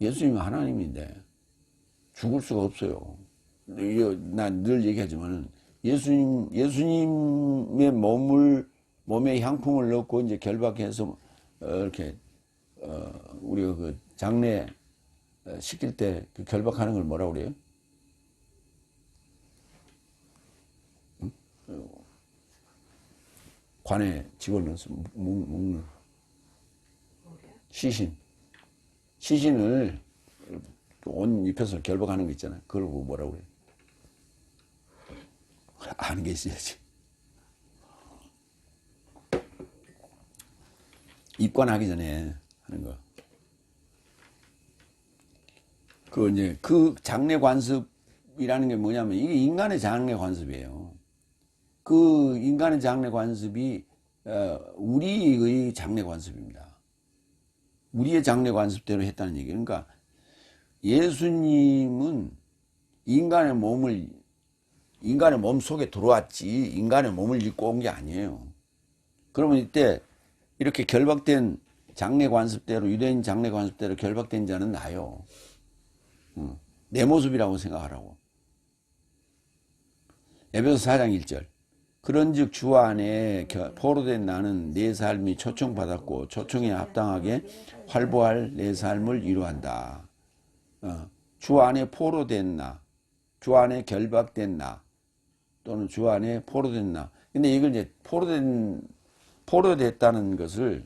예수님은 하나님인데 죽을 수가 없어요. 난 늘 얘기하지만 예수님의 몸에 향품을 넣고 이제 결박해서 이렇게 우리가 그 장례 시킬 때 그 결박하는 걸 뭐라고 그래요? 관에 집어넣어서 묶는 시신을 옷 입혀서 결박하는 거 있잖아요. 그걸 뭐라고 그래요? 아는 게 있어야지. 입관하기 전에 하는 거. 이제 그 장례 관습이라는 게 뭐냐면 이게 인간의 장례 관습이에요. 그 인간의 장례 관습이 우리의 장례 관습입니다. 우리의 장례 관습대로 했다는 얘기. 그러니까 예수님은 인간의 몸 속에 들어왔지 인간의 몸을 입고 온 게 아니에요. 그러면 이때 이렇게 결박된 장례 관습대로, 유대인 장례 관습대로 결박된 자는 나요. 내 모습이라고 생각하라고. 에베소 4장 1절. 그런즉 주 안에 포로된 나는 내 삶이 초청받았고 초청에 합당하게 활보할 내 삶을 이루한다. 주 안에 포로된 나, 주 안에 결박된 나, 또는 주 안에 포로된 나. 근데 이걸 이제 포로됐다는 것을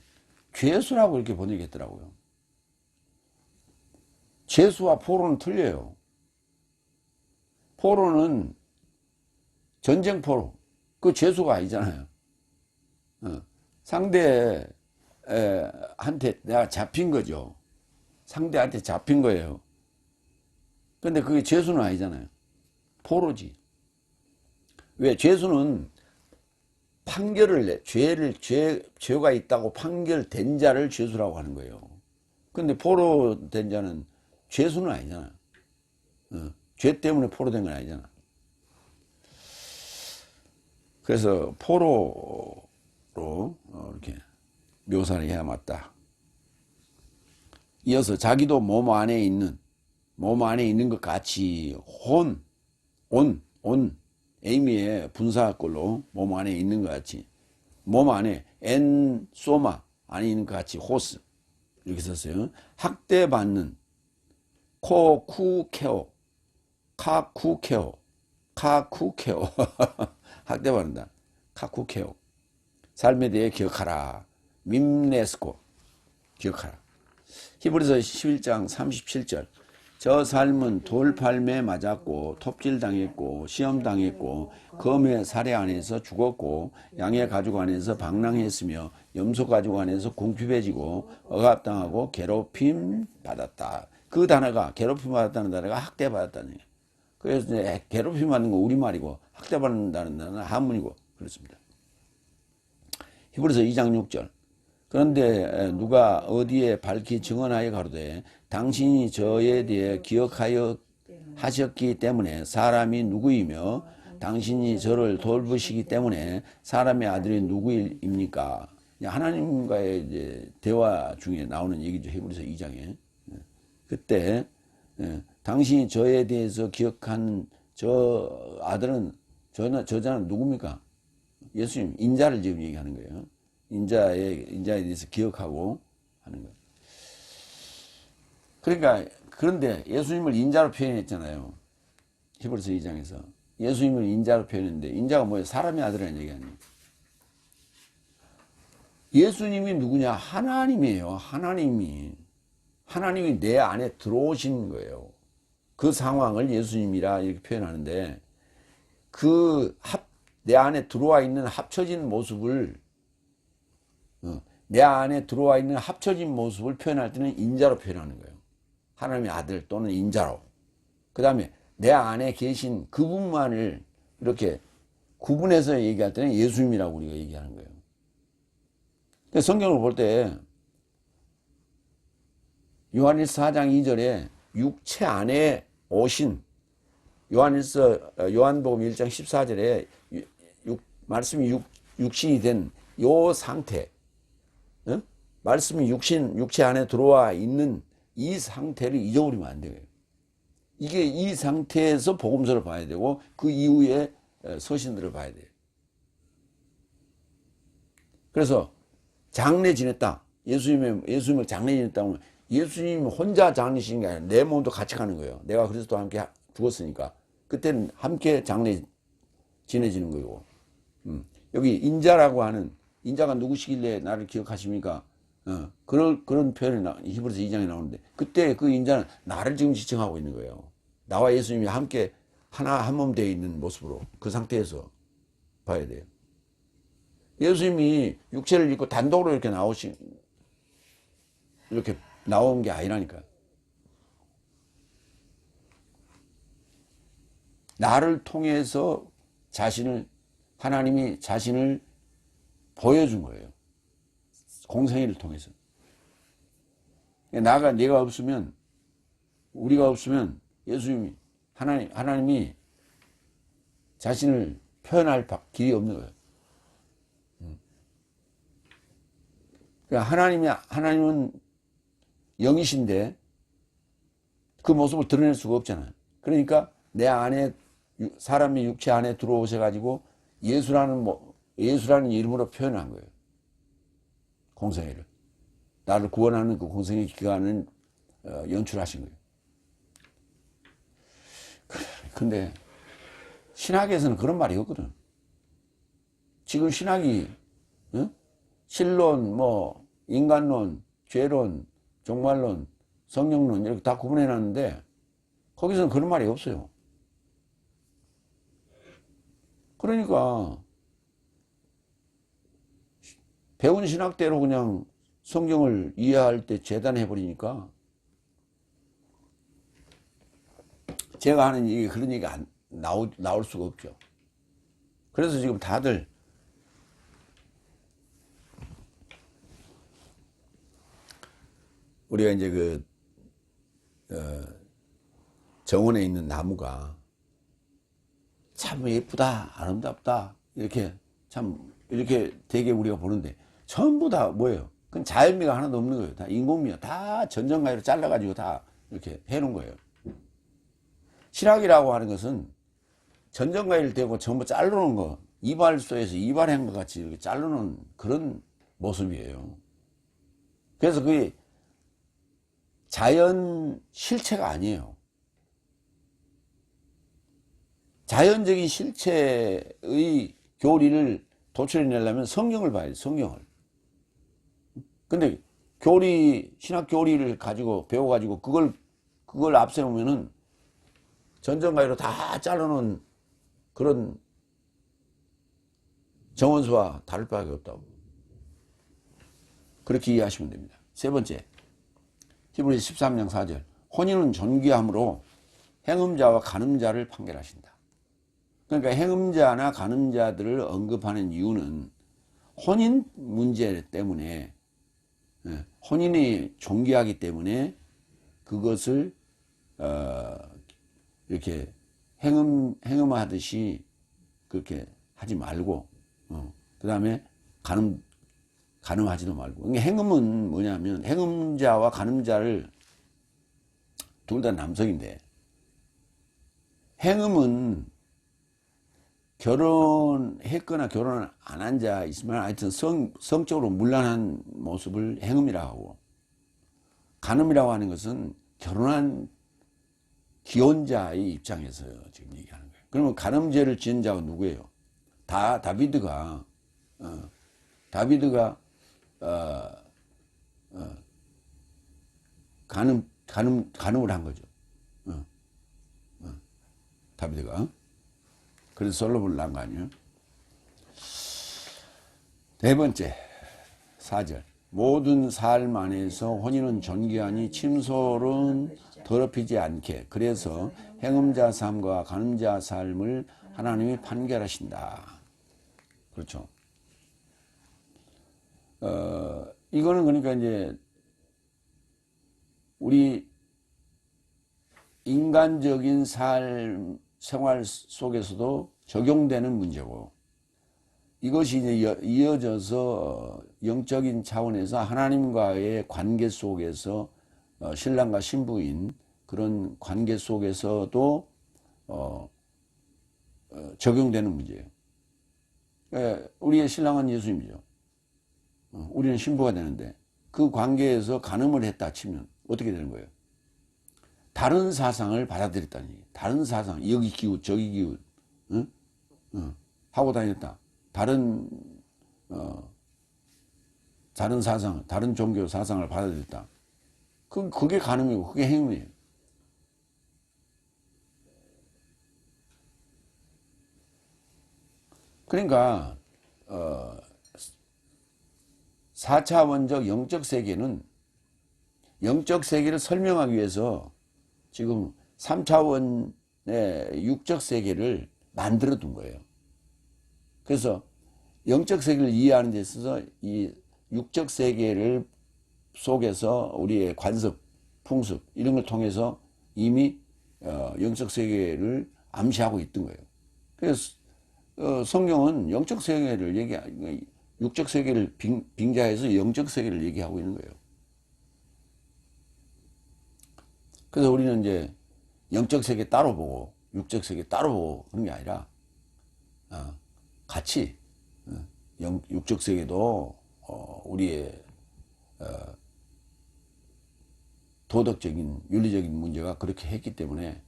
죄수라고 이렇게 번역했더라고요. 죄수와 포로는 틀려요. 포로는 전쟁 포로. 그 죄수가 아니잖아요. 상대한테 내가 잡힌 거죠. 상대한테 잡힌 거예요. 근데 그게 죄수는 아니잖아요. 포로지. 왜? 죄수는 판결을 죄가 있다고 판결된 자를 죄수라고 하는 거예요. 근데 포로된 자는 죄수는 아니잖아요. 죄 때문에 포로된 건 아니잖아. 그래서 포로로 이렇게 묘사를 해야 맞다. 이어서 자기도 몸 안에 있는 것 같이 에이미의 분사꼴로 몸 안에 있는 것 같이 몸 안에 소마 안에 있는 것 같이 호스 이렇게 썼어요. 학대받는 카쿠케오 학대받는다. 카쿠케오 삶에 대해 기억하라. 밈네스코 기억하라. 히브리서 11장 37절. 저 삶은 돌팔매 맞았고 톱질당했고 시험당했고 검의 살해 안에서 죽었고 양의 가죽 안에서 방랑했으며 염소 가죽 안에서 궁핍해지고 억압당하고 괴롭힘 받았다. 그 단어가 괴롭힘 받았다는 단어가 학대받았다는 얘기예요. 그래서 이제 괴롭힘 받는 거 우리말이고 학대받는다는 단어는 한문이고 그렇습니다. 히브리서 2장 6절. 그런데 누가 어디에 밝히 증언하여 가로되 당신이 저에 대해 기억하여 하셨기 때문에 사람이 누구이며 당신이 저를 돌보시기 때문에 사람의 아들이 누구입니까? 하나님과의 이제 대화 중에 나오는 얘기죠. 히브리서 2장에. 그때 당신이 저에 대해서 기억한 저 아들은 저자는 누굽니까? 예수님 인자를 지금 얘기하는 거예요. 인자에 대해서 기억하고 하는 거예요. 그러니까 그런데 예수님을 인자로 표현했잖아요. 히브리서 2장에서 예수님을 인자로 표현했는데 인자가 뭐예요? 사람의 아들이라는 얘기 아니에요. 예수님이 누구냐? 하나님이에요. 하나님이 내 안에 들어오신 거예요. 그 상황을 예수님이라 이렇게 표현하는데 내 안에 들어와 있는 합쳐진 모습을 표현할 때는 인자로 표현하는 거예요. 하나님의 아들 또는 인자로. 그 다음에 내 안에 계신 그분만을 이렇게 구분해서 얘기할 때는 예수님이라고 우리가 얘기하는 거예요. 성경을 볼 때 요한일서 4장 2절에 육체 안에 오신 요한복음 1장 14절에 말씀이 육신이 된 요 상태, 말씀이 육체 안에 들어와 있는 이 상태를 잊어버리면 안 돼요. 이게 이 상태에서 복음서를 봐야 되고 그 이후에 서신들을 봐야 돼요. 그래서 장례 지냈다. 예수님을 장례 지냈다 하면 예수님 혼자 장례시는 게 아니라 내 몸도 같이 가는 거예요. 내가 그리스도와 함께 죽었으니까. 그때는 함께 장례 지내지는 거고. 여기 인자라고 하는, 인자가 누구시길래 나를 기억하십니까? 그런 표현이 히브리서 2장에 나오는데, 그때 그 인자는 나를 지금 지칭하고 있는 거예요. 나와 예수님이 함께 한 몸 되어 있는 모습으로 그 상태에서 봐야 돼요. 예수님이 육체를 입고 단독으로 이렇게 이렇게 나온 게 아니라니까. 나를 통해서 하나님이 자신을 보여준 거예요. 공생애를 통해서. 내가 없으면, 우리가 없으면 하나님이 자신을 표현할 길이 없는 거예요. 그러니까 하나님은 영이신데 그 모습을 드러낼 수가 없잖아요. 그러니까 내 안에, 사람이 육체 안에 들어오셔가지고 예수라는 이름으로 표현한 거예요. 공생애를. 나를 구원하는 그 공생애 기간을 연출하신 거예요. 근데 신학에서는 그런 말이 없거든. 지금 신학이 신론, 인간론, 죄론, 종말론, 성령론 이렇게 다 구분해 놨는데 거기서는 그런 말이 없어요. 그러니까 배운 신학대로 그냥 성경을 이해할 때 재단해 버리니까 제가 하는 얘기, 그런 얘기가 나올 수가 없죠. 그래서 지금 다들 우리가 이제 정원에 있는 나무가 참 예쁘다, 아름답다, 이렇게 되게 우리가 보는데 전부 다 뭐예요? 그건 자연미가 하나도 없는 거예요. 다 인공미가 다 전정가위로 잘라가지고 다 이렇게 해놓은 거예요. 실학이라고 하는 것은 전정가위를 대고 전부 자르는 거, 이발소에서 이발한 것 같이 이렇게 자르는 그런 모습이에요. 그래서 그게 자연 실체가 아니에요. 자연적인 실체의 교리를 도출해내려면 성경을 봐야 돼요. 성경을. 근데 신학 교리를 배워가지고 그걸 앞세우면은 전정가위로 다 잘라놓은 그런 정원수와 다를 바가 없다고. 그렇게 이해하시면 됩니다. 세 번째, 히브리서 13장 4절. 혼인은 존귀함으로 행음자와 간음자를 판결하신다. 그러니까 행음자나 간음자들을 언급하는 이유는 혼인 문제 때문에, 혼인이 존귀하기 때문에 그것을 이렇게 행음하듯이 그렇게 하지 말고, 그 다음에 간음하지도 말고. 그러니까 행음은 뭐냐면, 행음자와 간음자를 둘 다 남성인데, 행음은 결혼했거나 결혼 안 한 자 있으면 하여튼 성적으로 문란한 모습을 행음이라고 하고, 간음이라고 하는 것은 결혼한 기혼자의 입장에서 지금 얘기하는 거예요. 그러면 간음죄를 지은 자가 누구예요? 다비드가 간음을 한 거죠. 다비드가. 그래서 솔로몬을 낳은 거 아니에요? 네 번째, 4절. 모든 삶 안에서 혼인은 존귀하니 침솔은 더럽히지 않게. 그래서 행음자 삶과 간음자 삶을 하나님이 판결하신다. 그렇죠. 이거는 그러니까 이제 우리 인간적인 생활 속에서도 적용되는 문제고, 이것이 이제 이어져서 영적인 차원에서 하나님과의 관계 속에서 신랑과 신부인 그런 관계 속에서도 적용되는 문제예요. 우리의 신랑은 예수님이죠. 우리는 신부가 되는데 그 관계에서 간음을 했다 치면 어떻게 되는 거예요? 다른 사상을 받아들였다는 얘기예요. 다른 사상, 여기 기웃 저기 기웃 하고 다녔다. 다른 사상, 다른 종교 사상을 받아들였다. 그게 간음이고 그게 행위예요. 그러니까 4차원적 영적 세계는 영적 세계를 설명하기 위해서 지금 3차원의 육적 세계를 만들어 둔 거예요. 그래서 영적 세계를 이해하는 데 있어서 이 육적 세계를 속에서 우리의 관습, 풍습 이런 걸 통해서 이미 영적 세계를 암시하고 있던 거예요. 그래서 성경은 영적 세계를 육적 세계를 빙자해서 영적 세계를 얘기하고 있는 거예요. 그래서 우리는 이제 영적 세계 따로 보고 육적 세계 따로 보고 그런 게 아니라 같이 육적 세계도 우리의 도덕적인 윤리적인 문제가 그렇게 했기 때문에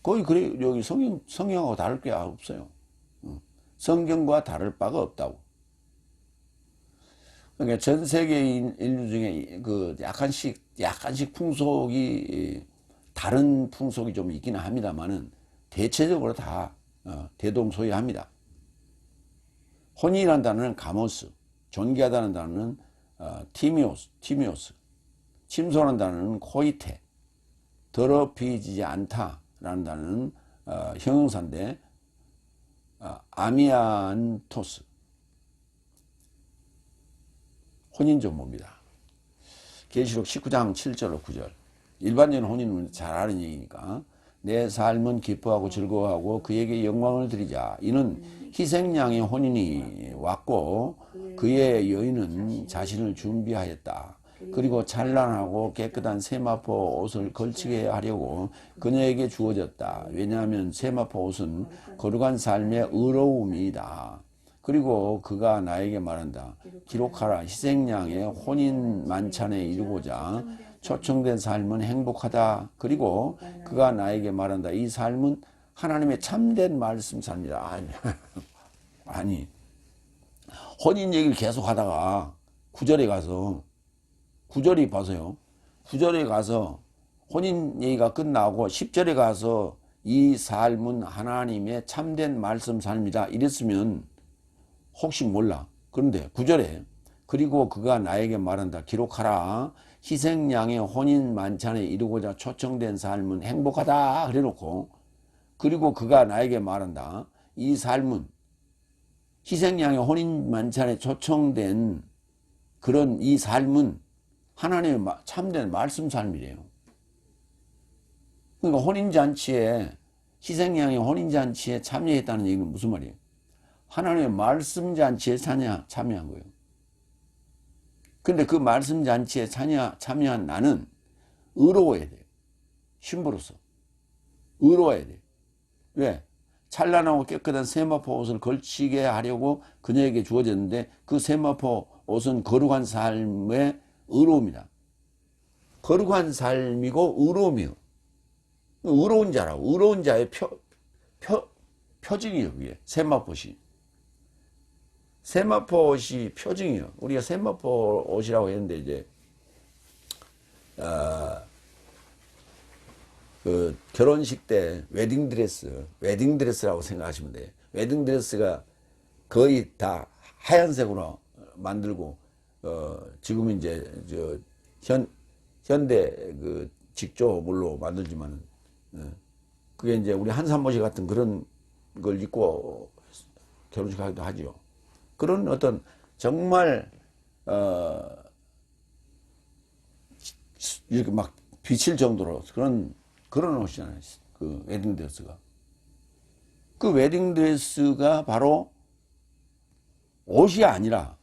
거의 그래 여기 성경하고 다를 게 없어요. 성경과 다를 바가 없다고. 그러니까 전 세계 인류 중에 그 약간씩 풍속이 다른 풍속이 좀 있기는 합니다만은 대체적으로 다 대동소이합니다. 혼인이라는 단어는 가모스, 존귀하다는 단어는 티미오스, 침소라는 단어는 코이테, 더럽히지 않다라는 단어는 형용사인데 아미안토스, 혼인 정보입니다. 계시록 19장 7절로 9절. 일반적인 혼인은 잘 아는 얘기니까. 내 삶은 기뻐하고 즐거워하고 그에게 영광을 드리자. 이는 희생양의 혼인이 왔고 그의 여인은 자신을 준비하였다. 그리고 찬란하고 깨끗한 세마포 옷을 걸치게 하려고 그녀에게 주어졌다. 왜냐하면 세마포 옷은 거룩한 삶의 의로움이다. 그리고 그가 나에게 말한다. 기록하라. 희생양의 혼인 만찬에 이르고자 초청된 삶은 행복하다. 그리고 그가 나에게 말한다. 이 삶은 하나님의 참된 말씀 삶이다. 아니 혼인 얘기를 계속 하다가 9절에 가서 9절이 봐서요. 9절에 가서 혼인 얘기가 끝나고 10절에 가서 이 삶은 하나님의 참된 말씀 삶이다. 이랬으면 혹시 몰라. 그런데 9절에 그리고 그가 나에게 말한다. 기록하라. 희생양의 혼인 만찬에 이르고자 초청된 삶은 행복하다. 그래놓고 그리고 그가 나에게 말한다. 이 삶은 희생양의 혼인 만찬에 초청된 그런 이 삶은 하나님의 참된 말씀 삶이래요. 그러니까 혼인잔치에 희생양의 혼인잔치에 참여했다는 얘기는 무슨 말이에요? 하나님의 말씀잔치에 참여한 거예요. 근데 그 말씀잔치에 참여한 나는 의로워야 돼요. 신부로서 의로워야 돼요. 왜? 찬란하고 깨끗한 세마포 옷을 걸치게 하려고 그녀에게 주어졌는데 그 세마포 옷은 거룩한 삶의 의로움이다. 거룩한 삶이고 의로움이요. 의로운 자라고. 의로운 자의 표징이에요. 그게 세마포옷이. 세마포옷이 표징이요. 우리가 세마포 옷이라고 했는데 이제 그 결혼식 때 웨딩드레스라고 생각하시면 돼요. 웨딩드레스가 거의 다 하얀색으로 만들고 지금 이제 현대 그 직조물로 만들지만은 그게 이제 우리 한산모시 같은 그런 걸 입고 결혼식 하기도 하죠. 그런 어떤 정말 이렇게 막 비칠 정도로 그런 옷이잖아요. 그 웨딩드레스가. 그 웨딩드레스가 바로 옷이 아니라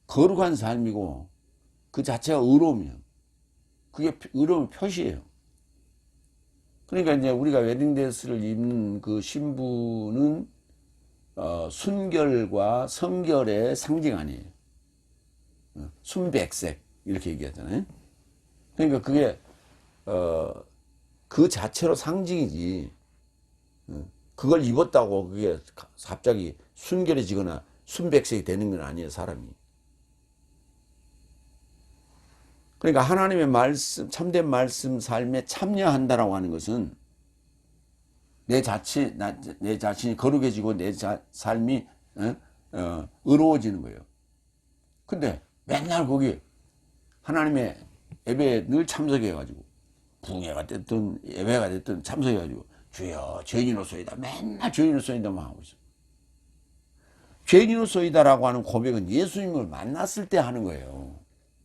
거룩한 삶이고 그 자체가 의로움이에요. 그게 의로움의 표시예요. 그러니까 이제 우리가 웨딩드레스를 입는 그 신부는 순결과 성결의 상징 아니에요. 순백색 이렇게 얘기하잖아요. 그러니까 그게 그 자체로 상징이지. 그걸 입었다고 그게 갑자기 순결해지거나 순백색이 되는 건 아니에요, 사람이. 그러니까 하나님의 말씀, 참된 말씀 삶에 참여한다라고 하는 것은 내 자신이 거룩해지고 내 삶이 의로워지는 거예요. 근데 맨날 거기 하나님의 예배에 늘 참석해가지고 붕해가 됐든 예배가 됐든 참석해가지고 주여 죄인으로소이다 맨날 죄인으로소이다만 하고 있어. 죄인으로소이다라고 하는 고백은 예수님을 만났을 때 하는 거예요.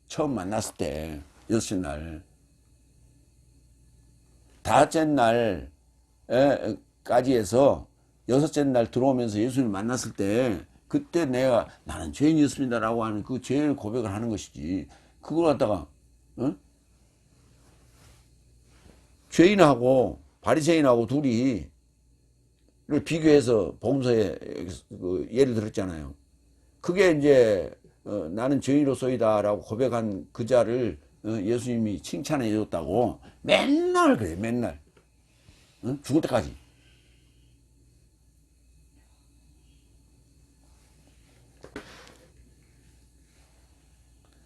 처음 만났을 때 여섯째 날 다섯째 날까지 해서 여섯째 날 들어오면서 예수님을 만났을 때 그때 내가 나는 죄인이었습니다라고 하는 그 죄의 고백을 하는 것이지 그걸 갖다가 죄인하고 바리새인하고 둘이 를 비교해서 복음서에 그 예를 들었잖아요. 그게 이제 나는 죄인으로소이다라고 고백한 그 자를 예수님이 칭찬해 줬다고 맨날 그래 맨날 죽을 때까지.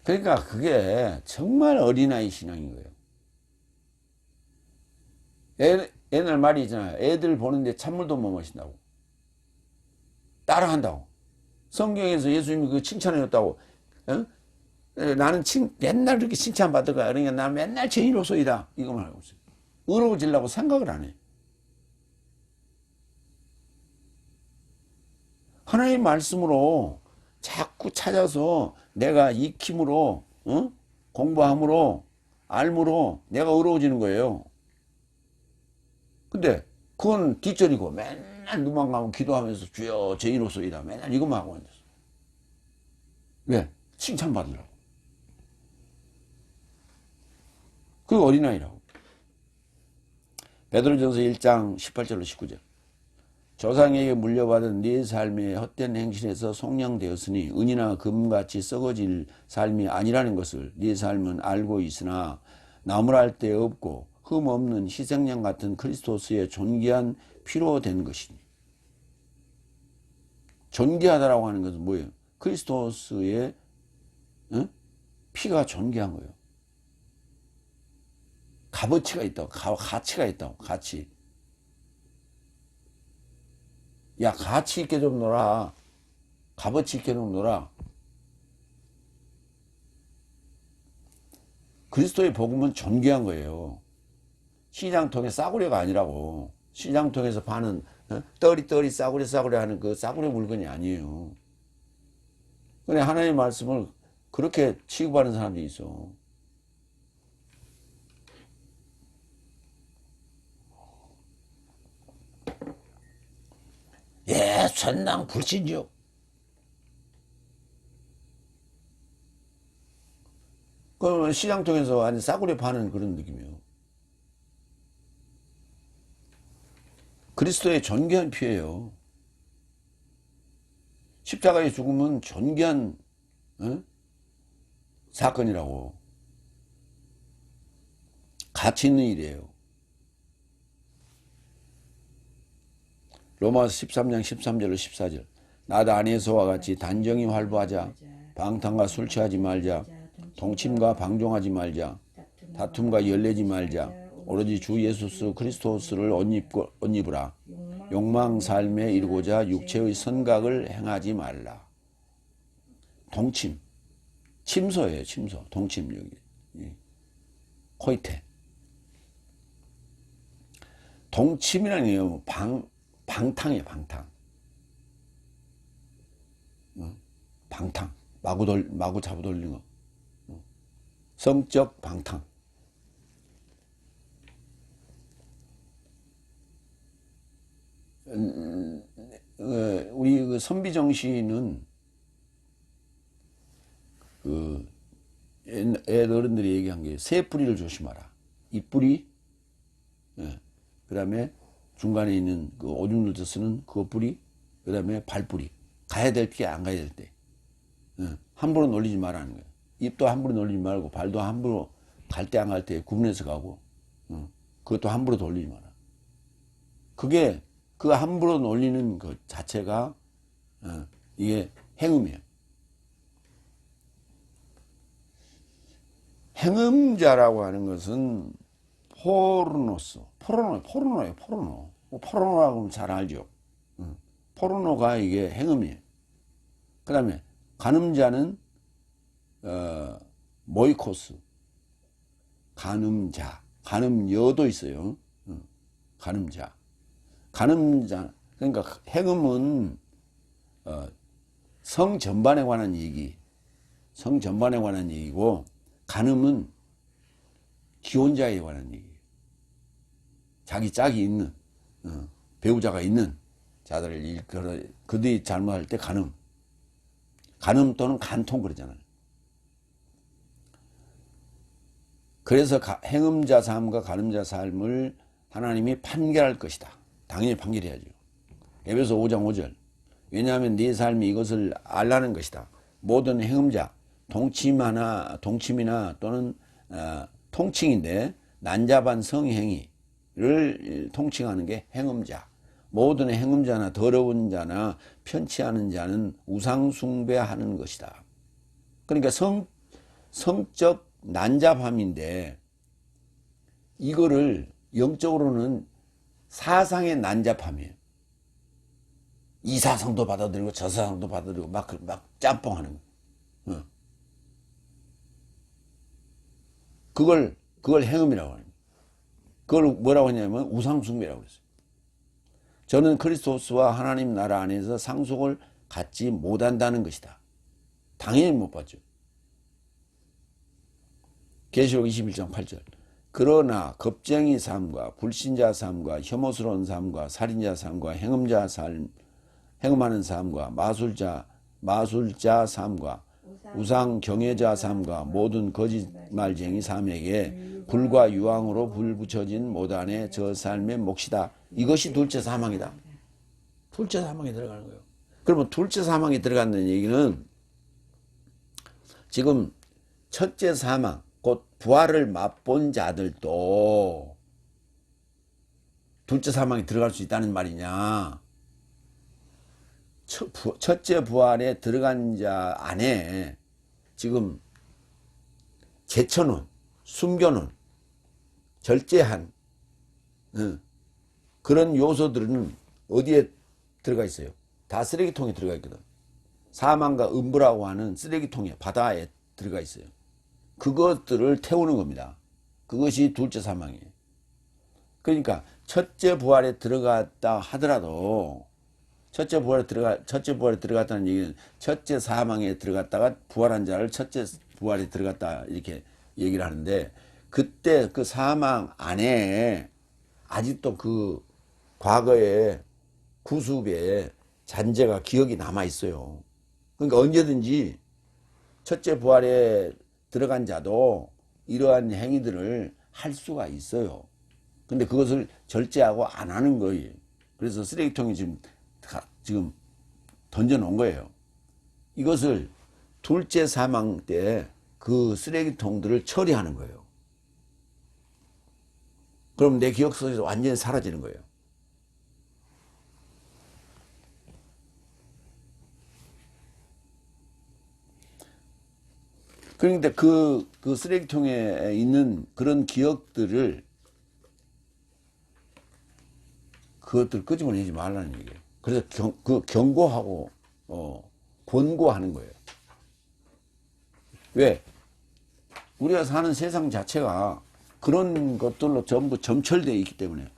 그러니까 그게 정말 어린아이 신앙인 거예요. 옛날 말이 있잖아요. 애들 보는데 찬물도 못 마신다고. 따라한다고. 성경에서 예수님이 그 칭찬해줬다고. 나는 맨날 그렇게 칭찬받을 거야. 그러니까 나 맨날 죄인으로소이다. 이거만 하고 있어요. 의로워지려고 생각을 안 해. 하나님의 말씀으로 자꾸 찾아서 내가 익힘으로 공부함으로 알므로 내가 의로워지는 거예요. 근데 그건 뒷전이고 맨날 눈만 감고 기도하면서 주여 죄인으로소이다 맨날 이것만 하고 앉았어. 왜? 칭찬받으려고. 그 어린아이라고. 베드로전서 1장 18절로 19절. 조상에게 물려받은 네 삶의 헛된 행실에서 속량되었으니 은이나 금같이 썩어질 삶이 아니라는 것을 네 삶은 알고 있으나 나무랄 데 없고 흠 없는 희생양 같은 그리스도스의 존귀한 피로 된 것이니. 존귀하다라고 하는 것은 뭐예요? 그리스도스의 피가 존귀한 거예요. 값어치가 있다고, 가치가 있다고, 가치. 야, 가치 있게 좀 놀아. 값어치 있게 좀 놀아. 그리스도의 복음은 존귀한 거예요. 시장통의 싸구려가 아니라고. 시장통에서 파는 떠리 싸구려 하는 그 싸구려 물건이 아니에요. 근데 하나님의 말씀을 그렇게 취급하는 사람들이 있어. 예, 천당 불신지옥. 그러면 시장통에서 아니 싸구려 파는 그런 느낌이에요. 그리스도의 존귀한 피예요. 십자가의 죽음은 존귀한 사건이라고. 가치 있는 일이에요. 로마서 13장 13절로 14절. 나도 아내서와 같이 단정히 활보하자. 방탕과 술 취하지 말자. 동침과 방종하지 말자. 다툼과 열내지 말자. 오로지 주 예수 그리스도스를 옷 입으라. 욕망 삶에 이르고자 육체의 선각을 행하지 말라. 동침. 침소예요, 침소. 동침 여기. 코이테. 동침이라는 게 방탕이에요, 방탕. 방탕. 마구 잡아 돌리는 거. 성적 방탕. 우리 그 선비정 시인은 그 어른들이 얘기한 게 새 뿌리를 조심하라. 이 뿌리, 그 다음에 중간에 있는 그 오줌 눌 때 쓰는 그 뿌리, 그 다음에 발뿌리. 가야 될 때, 안 가야 될 때. 함부로 놀리지 말라는 거예요. 입도 함부로 놀리지 말고, 발도 함부로 갈 때, 안 갈 때 구분해서 가고, 그것도 함부로 돌리지 마라. 그게, 그 함부로 놀리는 그 자체가, 이게 행음이에요. 행음자라고 하는 것은 포르노예요. 포르노라고 하면 잘 알죠. 포르노가 이게 행음이에요. 그 다음에 간음자는 모이코스, 간음자, 간음여도 있어요. 간음자, 그러니까 행음은 성 전반에 관한 얘기고, 간음은 기혼자에 관한 얘기예요. 자기 짝이 있는, 배우자가 있는 자들을 그들이 잘못할 때 간음 또는 간통 그러잖아요. 그래서 행음자 삶과 간음자 삶을 하나님이 판결할 것이다. 당연히 판결해야죠. 에베소 5장 5절. 왜냐하면 네 삶이 이것을 알라는 것이다. 모든 행음자, 동침이나 또는 통칭인데, 난잡한 성행위를 통칭하는 게 행음자. 모든 행음자나 더러운 자나 편치하는 자는 우상숭배하는 것이다. 그러니까 성적 난잡함인데, 이거를 영적으로는 사상의 난잡함이에요. 이 사상도 받아들이고 저 사상도 받아들이고 막 짬뽕하는 거예요. 그걸 행음이라고 합니다. 그걸 뭐라고 하냐면 우상숭배라고 그랬어요. 저는 그리스도스와 하나님 나라 안에서 상속을 갖지 못한다는 것이다. 당연히 못 받죠. 계시록 21장 8절. 그러나 겁쟁이 삶과 불신자 삶과 혐오스러운 삶과 살인자 삶과 행음하는 삶과 마술자 삶과 우상 경외자 삶과 모든 거짓말쟁이 삶에게 불과 유황으로 불 붙여진 모단의 저 삶의 몫이다. 이것이 둘째 사망이다. 둘째 사망에 들어가는 거예요. 그러면 둘째 사망에 들어간다는 얘기는 지금 첫째 사망, 곧 부활을 맛본 자들도 둘째 사망에 들어갈 수 있다는 말이냐. 첫째 부활에 들어간 자 안에 지금 제쳐놓은, 숨겨놓은, 절제한 그런 요소들은 어디에 들어가 있어요? 다 쓰레기통에 들어가 있거든. 사망과 음부라고 하는 쓰레기통에, 바다에 들어가 있어요. 그것들을 태우는 겁니다. 그것이 둘째 사망이에요. 그러니까 첫째 부활에 들어갔다 하더라도, 첫째 부활에 들어갔다는 얘기는 첫째 사망에 들어갔다가 부활한 자를 첫째 부활에 들어갔다 이렇게 얘기를 하는데, 그때 그 사망 안에 아직도 그 과거의 구습의 잔재가 기억이 남아 있어요. 그러니까 언제든지 첫째 부활에 들어간 자도 이러한 행위들을 할 수가 있어요. 근데 그것을 절제하고 안 하는 거예요. 그래서 쓰레기통에 지금 던져 놓은 거예요. 이것을 둘째 사망 때 그 쓰레기통들을 처리하는 거예요. 그럼 내 기억 속에서 완전히 사라지는 거예요. 그런데 그 쓰레기통에 있는 그런 기억들을, 그것들 끄집어내지 말라는 얘기예요. 그래서 경고하고 권고하는 거예요. 왜? 우리가 사는 세상 자체가 그런 것들로 전부 점철되어 있기 때문에.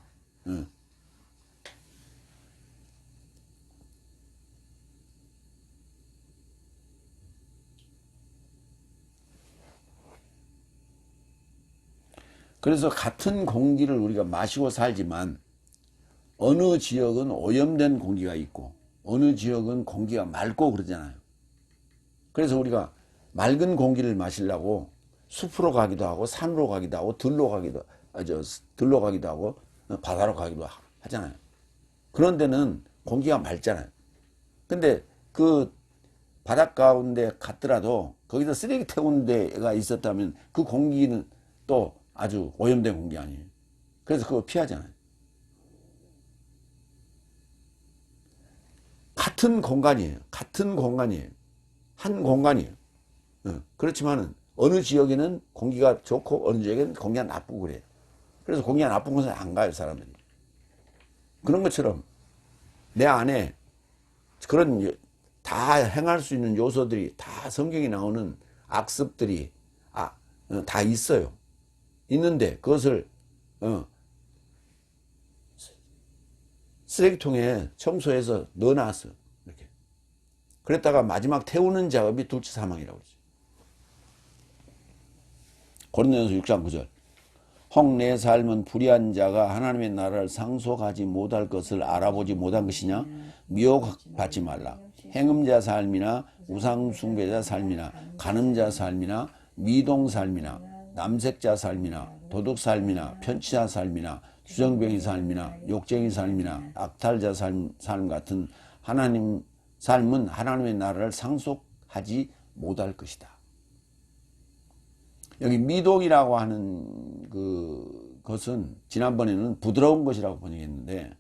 그래서 같은 공기를 우리가 마시고 살지만 어느 지역은 오염된 공기가 있고 어느 지역은 공기가 맑고 그러잖아요. 그래서 우리가 맑은 공기를 마시려고 숲으로 가기도 하고 산으로 가기도 하고 들로 가기도 하고 바다로 가기도 하잖아요. 그런 데는 공기가 맑잖아요. 근데 그 바닷 가운데 갔더라도 거기서 쓰레기 태우는 데가 있었다면 그 공기는 또 아주 오염된 공기 아니에요. 그래서 그거 피하잖아요. 같은 공간이에요. 같은 공간이에요. 한 공간이에요. 그렇지만은 어느 지역에는 공기가 좋고 어느 지역에는 공기가 나쁘고 그래요. 그래서 공기가 나쁜 곳에 안 가요, 사람들이. 그런 것처럼 내 안에 그런 다 행할 수 있는 요소들이 다 성경에 나오는 악습들이 다 있어요. 있는데 그것을 쓰레기통에 청소해서 넣어놨어. 이렇게. 그랬다가 마지막 태우는 작업이 둘째 사망이라고 그러죠. 고린도전서 6장 9절. 혹 내 삶은 불의한 자가 하나님의 나라를 상속하지 못할 것을 알아보지 못한 것이냐? 미혹받지 말라. 행음자 삶이나 우상숭배자 삶이나 간음자 삶이나 미동 삶이나 남색자 삶이나 도둑 삶이나 편치자 삶이나 주정뱅이 삶이나 욕쟁이 삶이나 악탈자 삶 같은 하나님 삶은 하나님의 나라를 상속하지 못할 것이다. 여기 미동이라고 하는 것은 지난번에는 부드러운 것이라고 번역했는데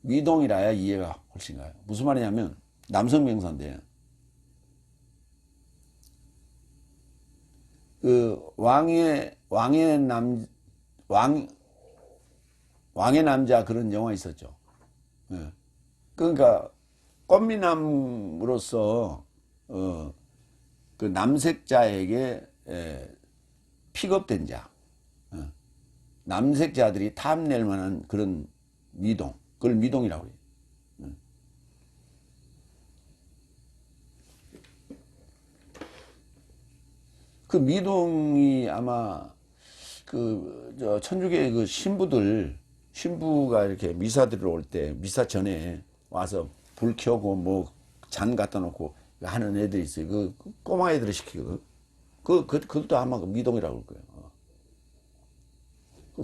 미동이라야 이해가 훨씬 가요. 무슨 말이냐면 남성 명사인데 왕의 남자 그런 영화 있었죠. 그러니까 꽃미남으로서 그 남색자에게 픽업된 자, 남색자들이 탐낼 만한 그런 미동, 그걸 미동이라고 해요. 그 미동이 아마 천주교의 그 신부가 이렇게 미사 들어올 때 미사 전에 와서 불 켜고 뭐 잔 갖다 놓고 하는 애들이 있어요. 그 꼬마 애들을 시키고 그것도 아마 미동이라고 그럴 거예요.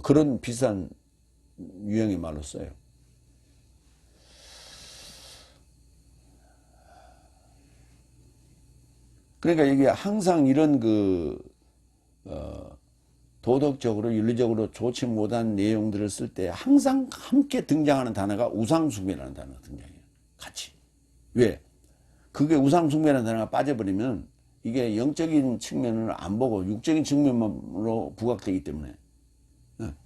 그런 비슷한 유형의 말로 써요. 그러니까 이게 항상 이런 도덕적으로 윤리적으로 좋지 못한 내용들을 쓸 때 항상 함께 등장하는 단어가 우상숭배라는 단어가 등장해요. 같이. 왜? 그게 우상숭배라는 단어가 빠져버리면 이게 영적인 측면을 안 보고 육적인 측면으로 부각되기 때문에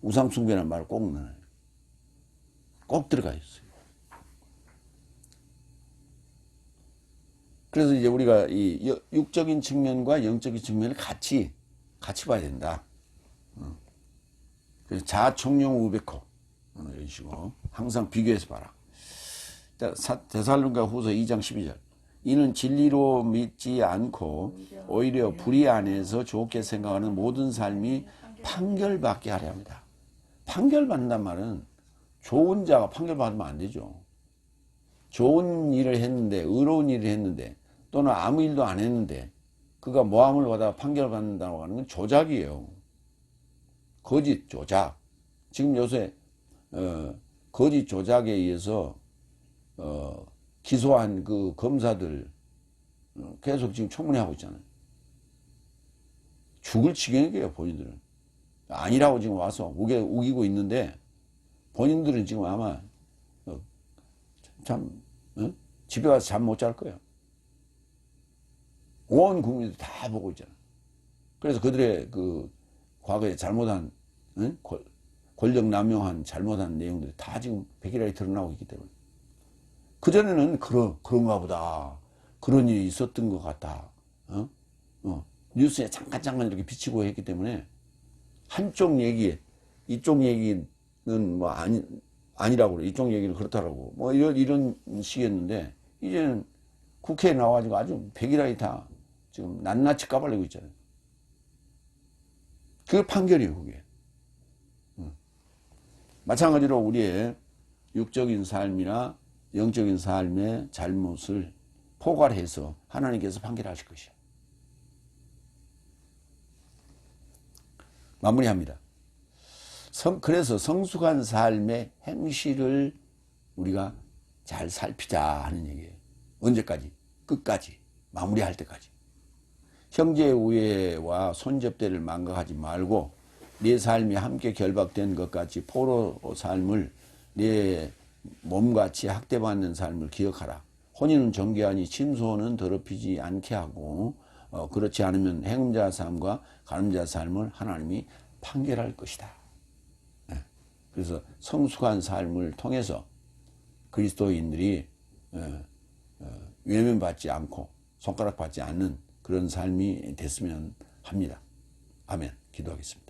우상숭배라는 말을 꼭 넣어요. 꼭 들어가 있어요. 그래서 이제 우리가 이 육적인 측면과 영적인 측면을 같이 봐야 된다. 그래서 자총용 우베코 이런 식으로 항상 비교해서 봐라. 데살로니가 후서 2장 12절. 이는 진리로 믿지 않고 오히려 불의 안에서 좋게 생각하는 모든 삶이 판결받게 하려 합니다. 판결받는단 말은 좋은 자가 판결받으면 안 되죠. 좋은 일을 했는데, 의로운 일을 했는데, 또는 아무 일도 안 했는데 그가 모함을 받아 판결받는다고 하는 건 조작이에요. 거짓 조작. 지금 요새 거짓 조작에 의해서 기소한 그 검사들 계속 지금 청문회하고 있잖아요. 죽을 지경이에요, 본인들은. 아니라고 지금 와서 우기고 있는데 본인들은 지금 아마 집에 가서 잠 못 잘 거예요. 온 국민들이 다 보고 있잖아요. 그래서 그들의 과거에 잘못한 권력 남용한 잘못한 내용들이 다 지금 백일하게 드러나고 있기 때문에 그전에는 그런가 보다. 그런 일이 있었던 것 같다. 뉴스에 잠깐 이렇게 비치고 했기 때문에 한쪽 얘기, 이쪽 얘기는 뭐 아니라고 그래. 이쪽 얘기는 그렇다라고. 뭐 이런 식이었는데 이제는 국회에 나와가지고 아주 백일하게 다 지금 낱낱이 까발리고 있잖아요. 그게 판결이에요, 그게. 마찬가지로 우리의 육적인 삶이나 영적인 삶의 잘못을 포괄해서 하나님께서 판결하실 것이요. 마무리합니다. 그래서 성숙한 삶의 행실을 우리가 잘 살피자 하는 얘기예요. 언제까지? 끝까지. 마무리할 때까지. 형제 우애와 손접대를 망각하지 말고 내 삶이 함께 결박된 것 같이 포로 삶을 내 몸같이 학대받는 삶을 기억하라. 혼인은 정죄하니 침소는 더럽히지 않게 하고 그렇지 않으면 행음자 삶과 가늠자 삶을 하나님이 판결할 것이다. 그래서 성숙한 삶을 통해서 그리스도인들이 외면받지 않고 손가락받지 않는 그런 삶이 됐으면 합니다. 아멘. 기도하겠습니다.